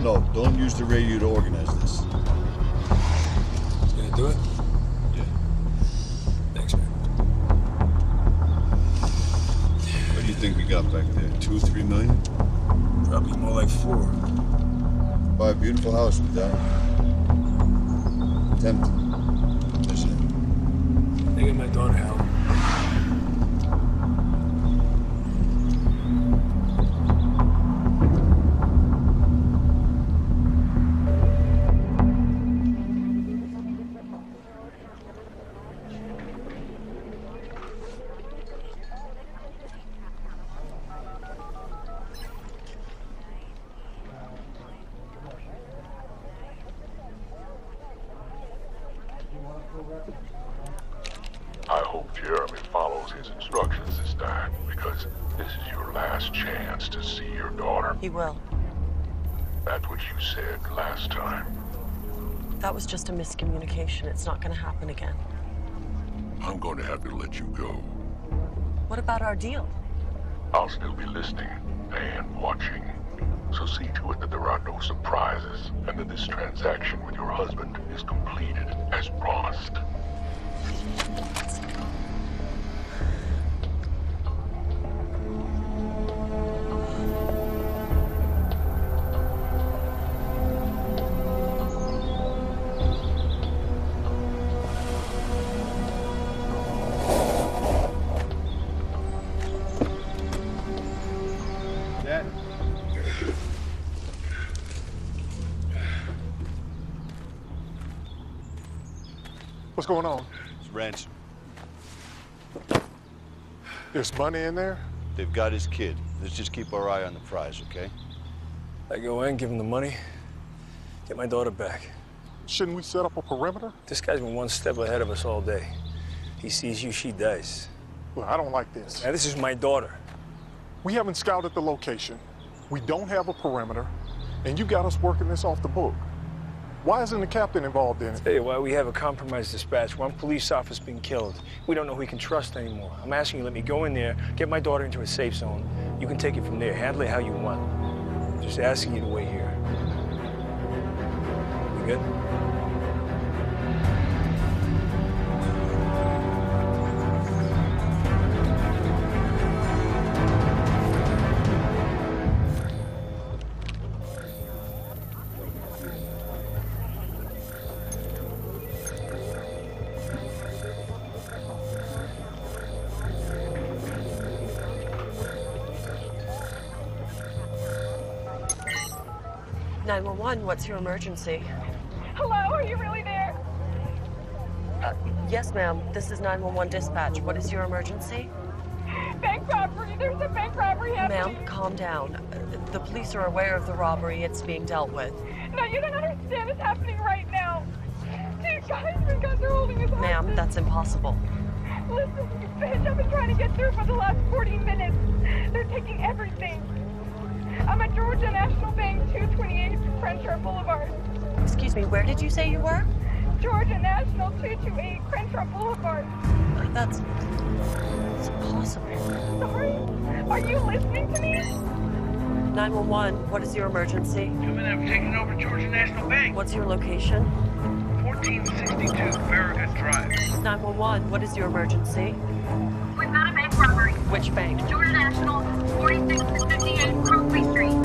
No, don't use the radio to organize this.
Gonna do it?
Yeah.
Thanks, man.
What do you think we got back there? 2 or 3 million?
Probably more like 4.
Buy a beautiful house with that. Tempting, isn't it?
I got my daughter, Hal.
I hope Jeremy follows his instructions this time, because this is your last chance to see your daughter.
He will.
That's what you said last time.
That was just a miscommunication. It's not going to happen again.
I'm going to have to let you go.
What about our deal?
I'll still be listening and watching. So see to it that there are no surprises, and that this transaction with your husband is completed as promised.
What's going on?
It's ransom.
There's money in there?
They've got his kid. Let's just keep our eye on the prize, okay?
I go in, give him the money, get my daughter back.
Shouldn't we set up a perimeter?
This guy's been one step ahead of us all day. He sees you, she dies.
Well, I don't like this.
Now, this is my daughter.
We haven't scouted the location. We don't have a perimeter, and you got us working this off the book. Why isn't the captain involved in it?
Tell you why, we have a compromised dispatch. One police officer being killed. We don't know who we can trust anymore. I'm asking you, let me go in there, get my daughter into a safe zone. You can take it from there. Handle it how you want. I'm just asking you to wait here. You good?
What's your emergency?
Hello, are you really there?
Yes, ma'am. This is 911 dispatch. What is your emergency?
Bank robbery. There's a bank robbery happening.
Ma'am, calm down. The police are aware of the robbery. It's being dealt with.
No, you don't understand. It's happening right now. 2 guys, 3 guys are holding his
Ma'am,
hostage.
that's impossible.
Listen, you bitch. I've been trying to get through for the last 40 minutes. They're taking everything. I'm at Georgia National Bank, 228 Crenshaw Boulevard.
Excuse me, where did you say you were?
Georgia National, 228 Crenshaw Boulevard.
That's impossible.
Sorry? Are you listening to me?
911, what is your emergency?
2 men have taken over Georgia National Bank.
What's your location?
1462 Farragut Drive.
911, what is your emergency?
We've got a bank robbery.
Which bank?
Georgia National, 46 to 58 Crosby Street.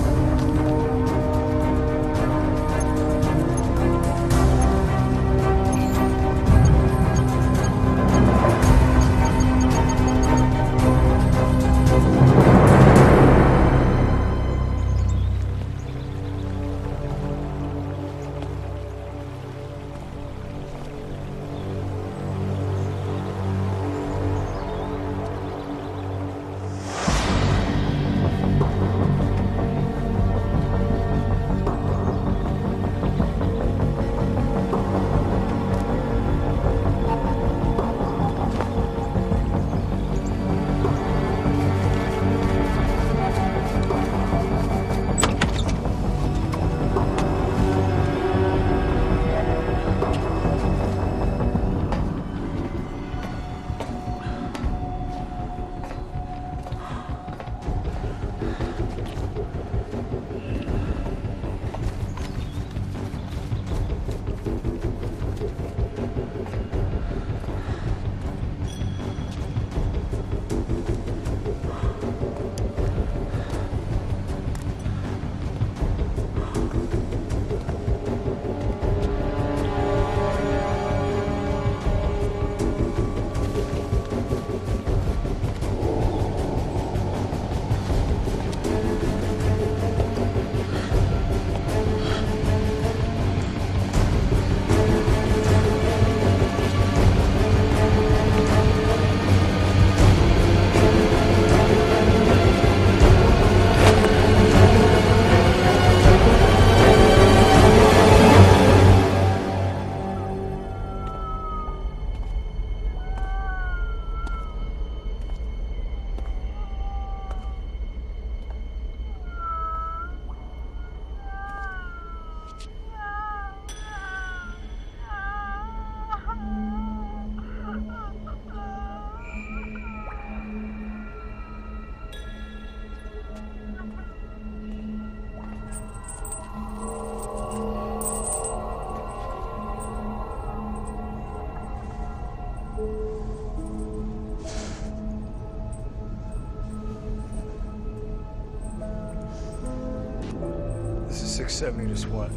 This is 670 to SWAT.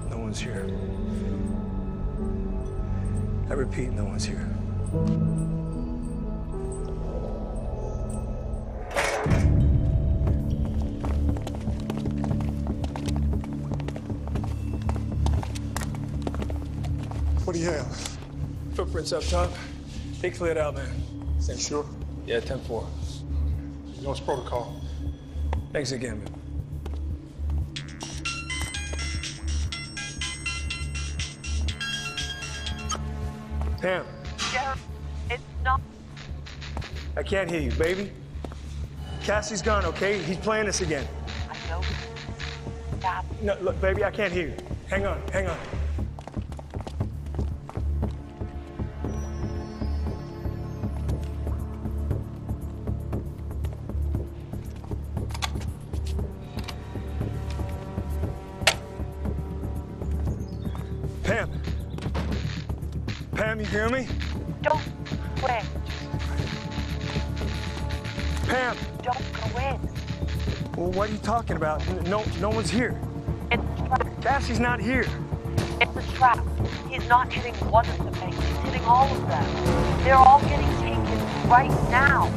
No one's here. I repeat, no one's here.
What do you have?
Footprints up top. They cleared out, man.
You sure?
Yeah, 10-4.
You know it's protocol.
Thanks again, man. Pam.
Jeremy, it's not.
I can't hear you, baby. Cassie's gone, okay? He's playing this again.
I know. Stop.
No, look, baby, I can't hear you. Hang on, hang on. Pam. Pam, you hear me?
Don't go in.
Pam.
Don't go in.
Well, what are you talking about? No one's here.
It's a trap.
Cassie's not here.
It's a trap. He's not hitting one of the banks. He's hitting all of them. They're all getting taken right now.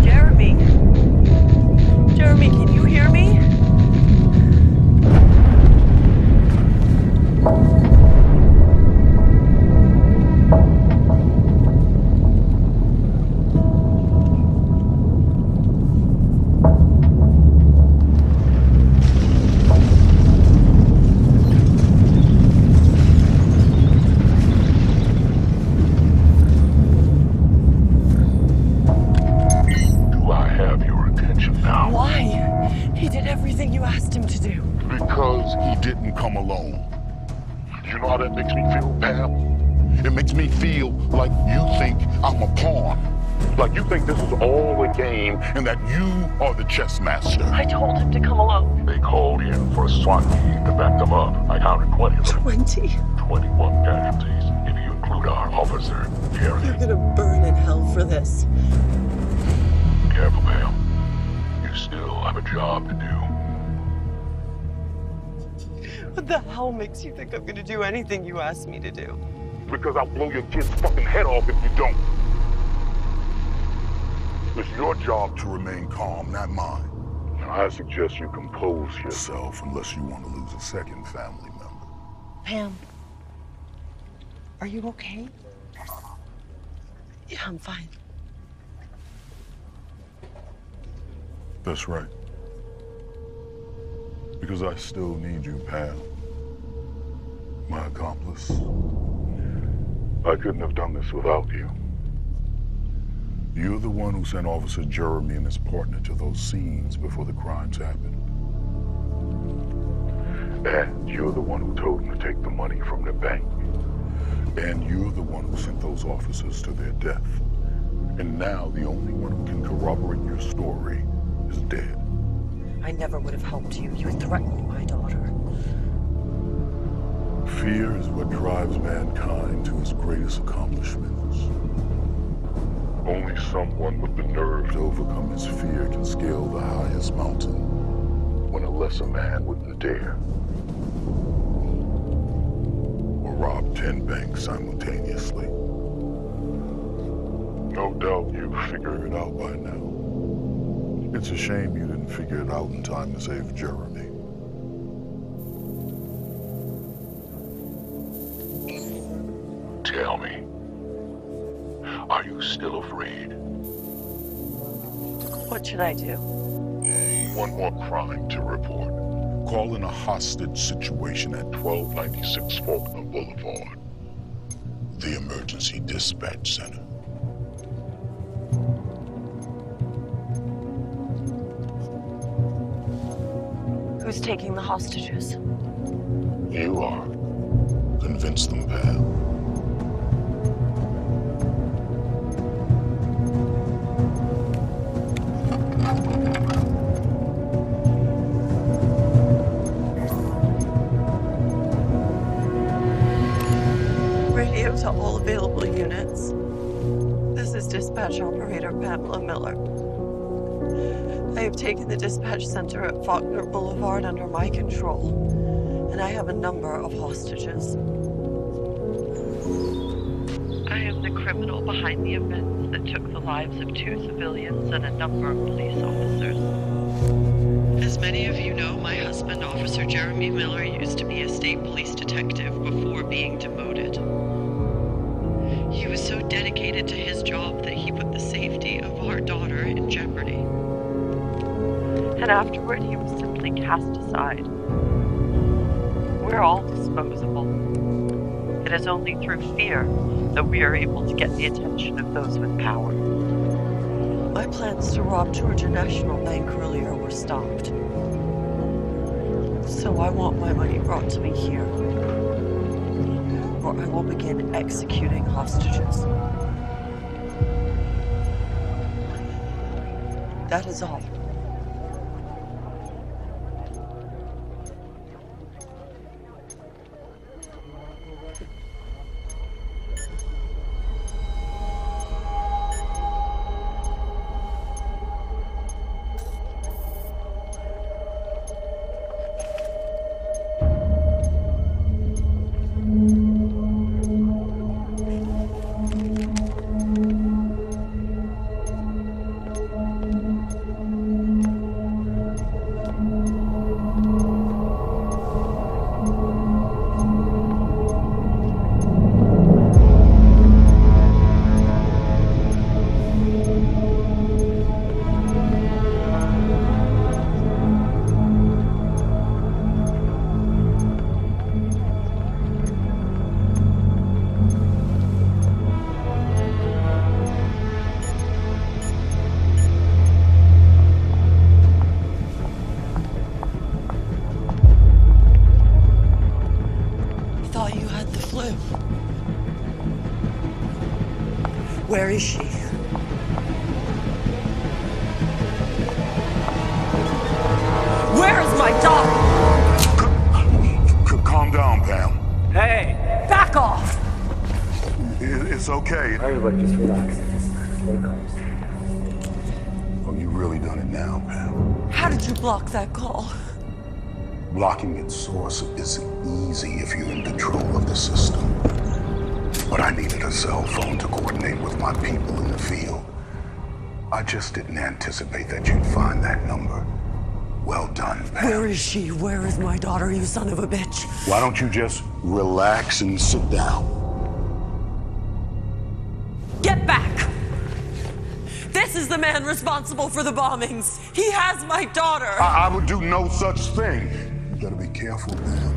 Jeremy.
everything you asked him to do.
Because he didn't come alone. You know how that makes me feel, Pam? It makes me feel like you think I'm a pawn. Like you think this is all a game and that you are the chess master.
I told him to come alone.
They called in for a SWAT team to back them up. I counted 20 of them.
20?
21 casualties, if you include our officer, Gary.
You're gonna burn in hell for this.
Careful, Pam. You still have a job to do.
What the hell makes you think I'm gonna do anything you asked me to do?
Because I'll blow your kid's fucking head off if you don't. It's your job to remain calm, not mine. And I suggest you compose yourself unless you want to lose a second family member.
Pam, are you okay? Yeah, I'm fine.
That's right. Because I still need you, Pam. My accomplice. I couldn't have done this without you. You're the one who sent Officer Jeremy and his partner to those scenes before the crimes happened. And you're the one who told them to take the money from the bank. And you're the one who sent those officers to their death. And now the only one who can corroborate your story is dead.
I never would have helped you. You threatened my daughter.
Fear is what drives mankind to its greatest accomplishments. Only someone with the nerve to overcome his fear can scale the highest mountain when a lesser man wouldn't dare. Or rob 10 banks simultaneously. No doubt you figured it out by now. It's a shame you didn't figure it out in time to save Jeremy. Tell me, are you still afraid?
What should I do?
One more crime to report. Call in a hostage situation at 1296 Faulkner Boulevard. The Emergency Dispatch Center.
Who's taking the hostages?
You are. Convince them, pal.
Radio to all available units. This is dispatch operator Pamela Miller. I have taken the dispatch center at Faulkner Boulevard under my control, and I have a number of hostages. I am the criminal behind the events that took the lives of 2 civilians and a number of police officers. As many of you know, my husband, Officer Jeremy Miller, used to be a state police detective before being demoted. He was so dedicated to his job that he put the safety of our daughter in jeopardy. And afterward, he was simply cast aside. We're all disposable. It is only through fear that we are able to get the attention of those with power. My plans to rob Georgia National Bank earlier were stopped. So I want my money brought to me here, or I will begin executing hostages. That is all. Where is she? Where is my daughter?
Calm down, Pam.
Hey!
Back off!
It's okay.
Everybody just relax. Stay calm.
Oh, you really done it now, Pam.
How did you block that call?
Blocking its source is easy if you're in control of the system. But I needed a cell phone to coordinate with my people in the field. I just didn't anticipate that you'd find that number. Well done, Pam.
Where is she? Where is my daughter, you son of a bitch?
Why don't you just relax and sit down?
Get back! This is the man responsible for the bombings. He has my daughter.
I would do no such thing. You gotta be careful, Pam.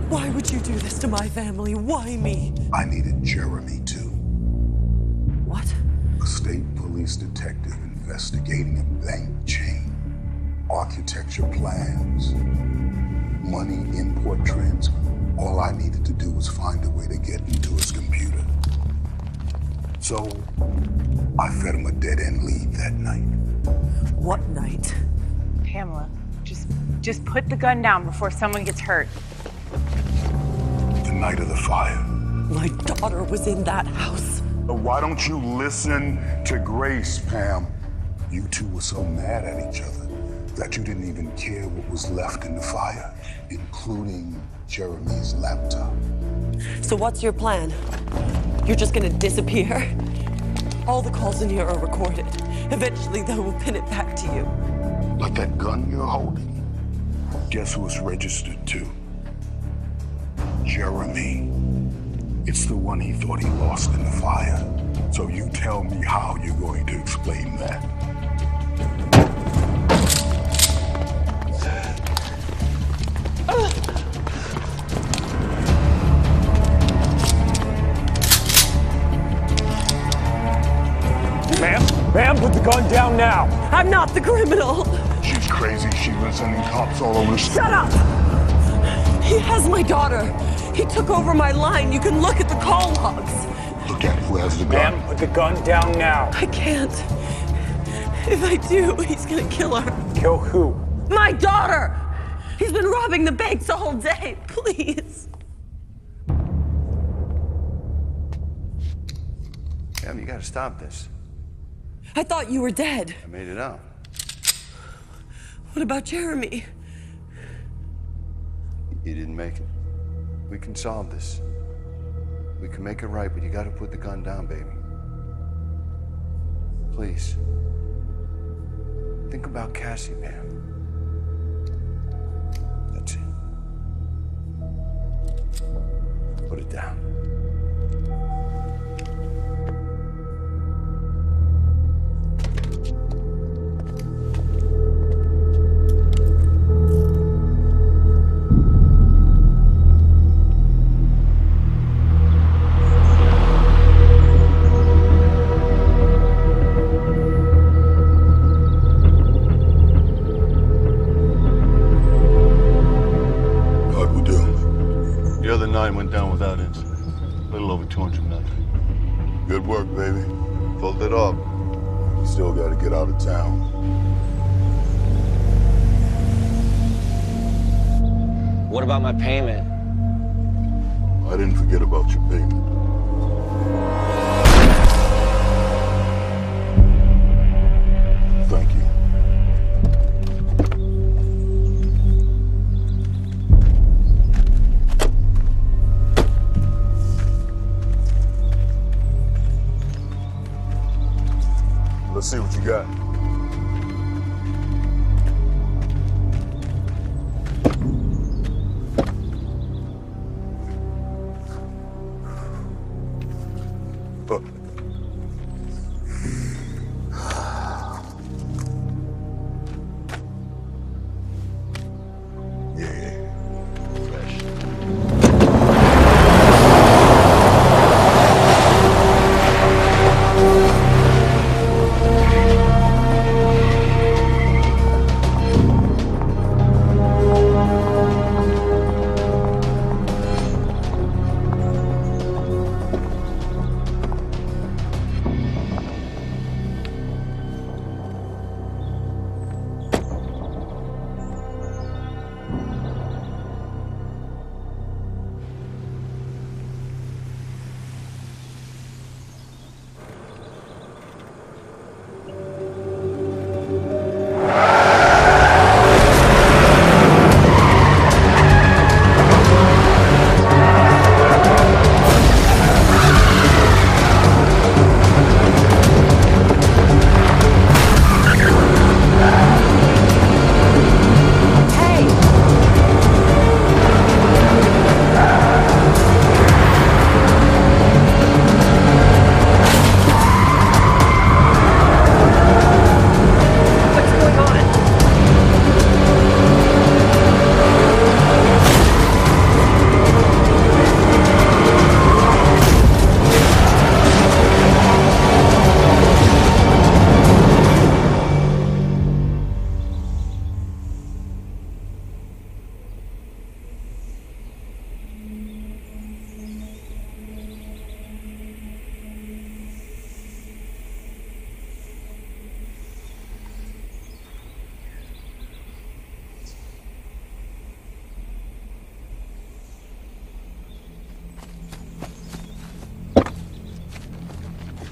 Why would you do this to my family? Why me?
I needed Jeremy too.
What?
A state police detective investigating a bank chain. Architecture plans, money import trends. All I needed to do was find a way to get into his computer. So I fed him a dead-end lead that night.
What night?
Pamela, just put the gun down before someone gets hurt.
The night of the fire.
My daughter was in that house.
Why don't you listen to Grace, Pam? You two were so mad at each other that you didn't even care what was left in the fire, including Jeremy's laptop.
So what's your plan? You're just gonna disappear? All the calls in here are recorded. Eventually, they will pin it back to you.
Like that gun you're holding? Guess who it's registered to? Jeremy. It's the one he thought he lost in the fire. So you tell me how you're going to explain that.
Ma'am, put the gun down now.
I'm not the criminal.
She's crazy. She was sending cops all over the street.
Shut up! He has my daughter. He took over my line. You can look at the call logs.
Look at who has the gun.
Ma'am, put the gun down now.
I can't. If I do, he's gonna kill her.
Kill who?
My daughter! He's been robbing the banks all day. Please.
Pam, you gotta stop this.
I thought you were dead.
I made it up.
What about Jeremy?
You didn't make it. We can solve this. We can make it right, but you gotta put the gun down, baby. Please. Think about Cassie, Pam. That's it. Put it down. Went down without incident. A little over 200 million.
Good work, baby. Pulled it up. Still got to get out of town.
What about my payment?
I didn't forget about your payment. Thank you. Let's see what you got.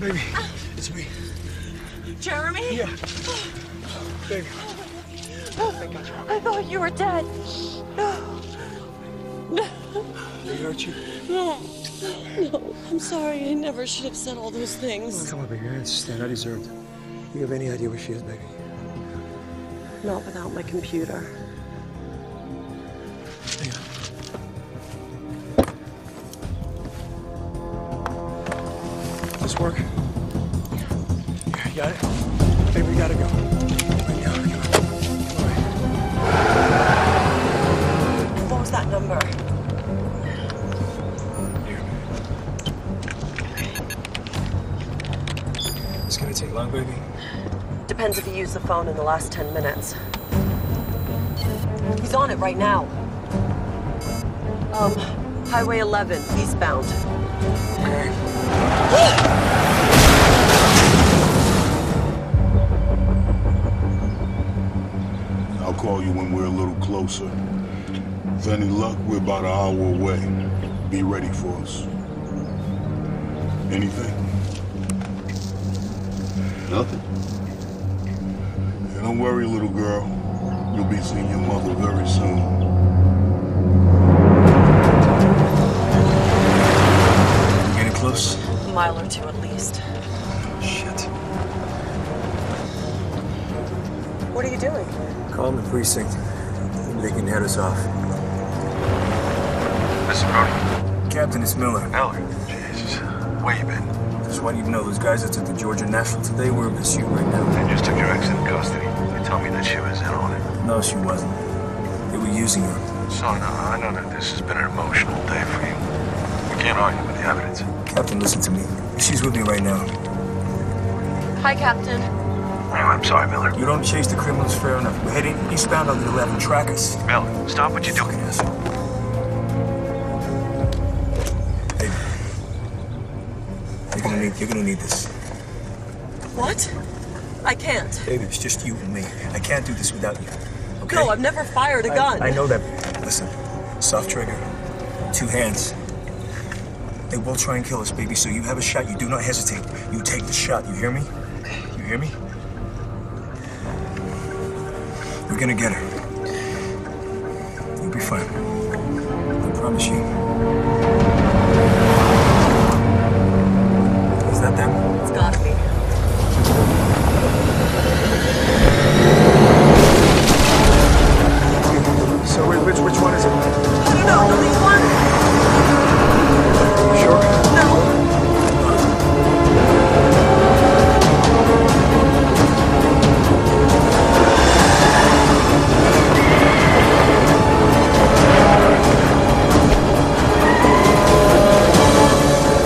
Baby, it's me.
Jeremy?
Yeah. Baby.
I thought you were dead.
They hurt you?
No, I'm sorry. I never should have said all those things.
Oh, come on, baby. I understand. I deserved it. Do you have any idea where she is, baby?
Not without my computer.
This work? Yeah, you got it? Baby, we gotta go. Right now,
What was that number?
It's gonna take long, baby.
Depends if you use the phone in the last 10 minutes. He's on it right now. Highway 11, eastbound.
Okay.
I'll call you when we're a little closer. With any luck, we're about an hour away. Be ready for us. Anything?
Nothing.
Yeah, don't worry, little girl. You'll be seeing your mother very soon.
Getting close?
A mile or two at least.
Shit.
What are you doing?
Call them the precinct. Maybe they can head us off.
Mr. Brody.
Captain, it's Miller.
Miller? Jesus. Where you been?
Just want you to know, those guys that took the Georgia National today were in pursuit right now.
They just took your ex into custody. They tell me that she was in on it.
No, she wasn't. They were using her.
Son, I know that this has been an emotional day for you. We can't argue with the evidence.
Captain, listen to me. She's with me right now.
Hi, Captain.
Oh, I'm sorry, Miller.
You don't chase the criminals fair enough. We're heading eastbound on the 11. Track us.
Miller, stop what you're doing.
Hey. You're gonna need this.
What? I can't.
Baby, it's just you and me. I can't do this without you. Okay?
No, I've never fired a gun.
I know that. Listen, soft trigger, 2 hands. They will try and kill us, baby, so you have a shot. You do not hesitate. You take the shot. You hear me? You hear me? We're gonna get her. You'll be fine. I promise you. Is that them?
It's gotta be.
So which one is it?
I don't know. The lead one?
You sure?
No.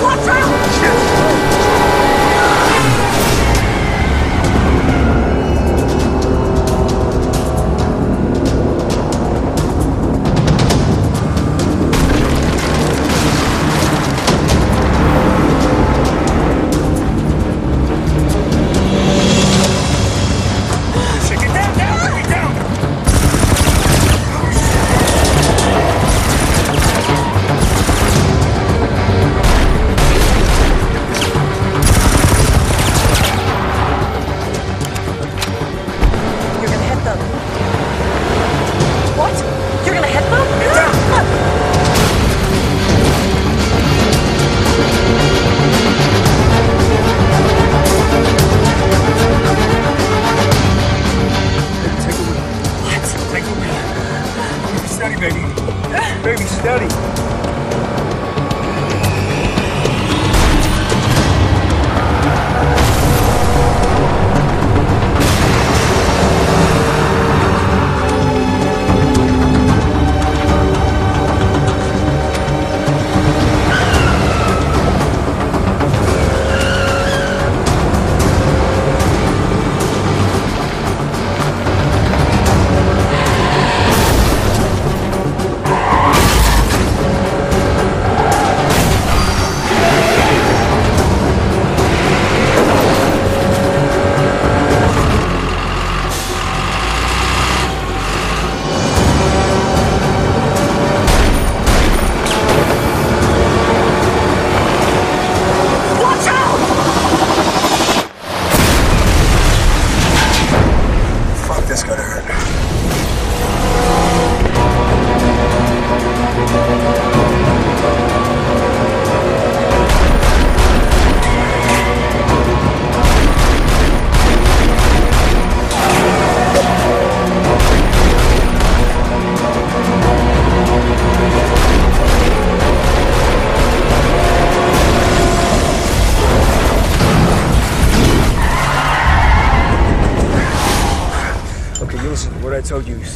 Watch out!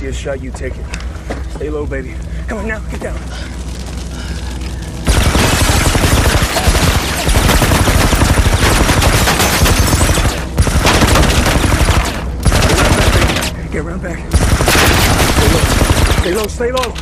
see a shot, you take it. Stay low, baby. Come on now, get down. Get around back. Stay low, stay low.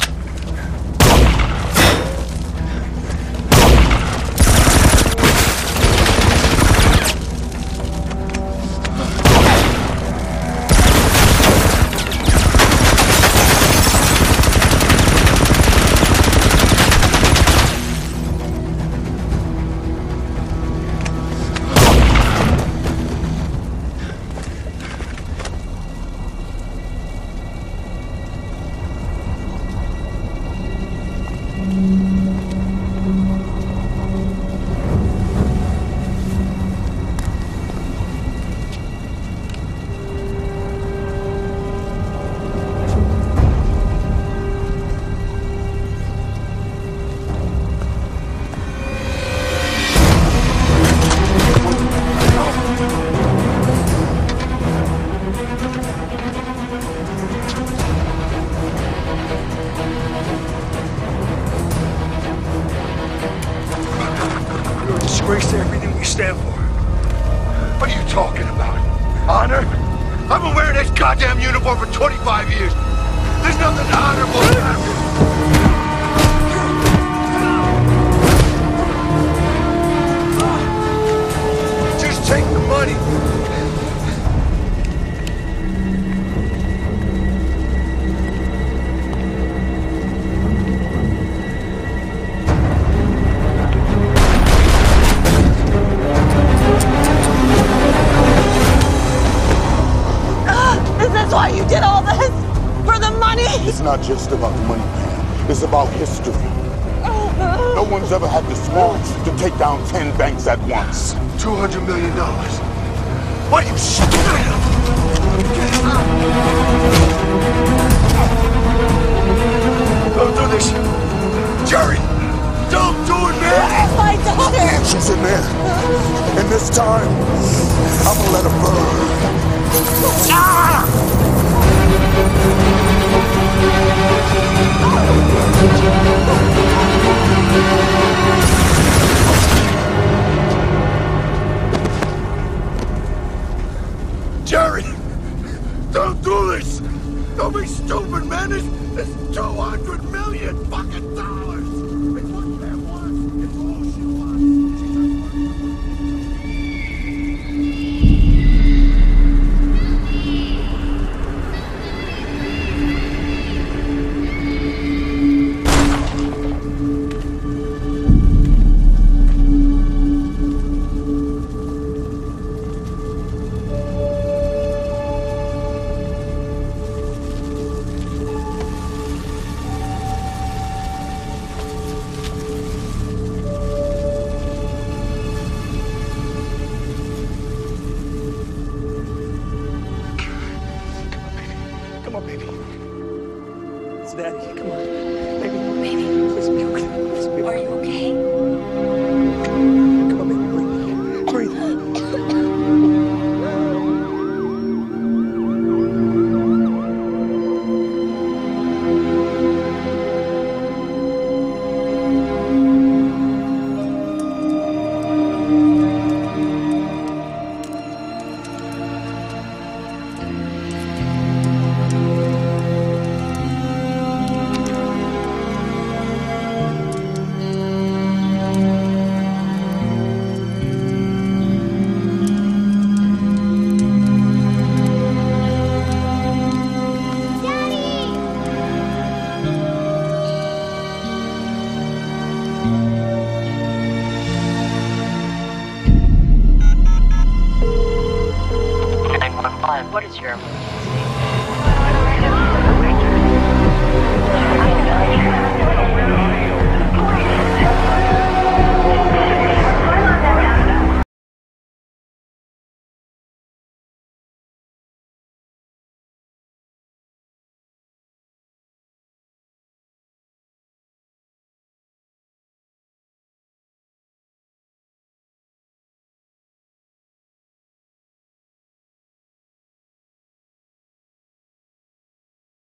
Disgrace to everything we stand for.
What are you talking about? Honor? I've been wearing this goddamn uniform for 25 years. There's nothing honorable about it. Just take the money.
That's why you did all this? For the money?
It's not just about the money, man. It's about history. No one's ever had the smarts to take down 10 banks at once.
$200 million. What are you stupid? Don't do this. Jerry, don't do it, man.
Where's my daughter?
She's in there. And this time, I'm gonna let her burn.
Jerry, don't do this. Don't be stupid, man. It's $200 million fucking dollars. It's what Pam wants. It's all she wants.
Come on, baby. It's Daddy. Come on. Baby. Baby. Please be okay. Please be okay. Are you okay? Come on, baby. Breathe.
What is your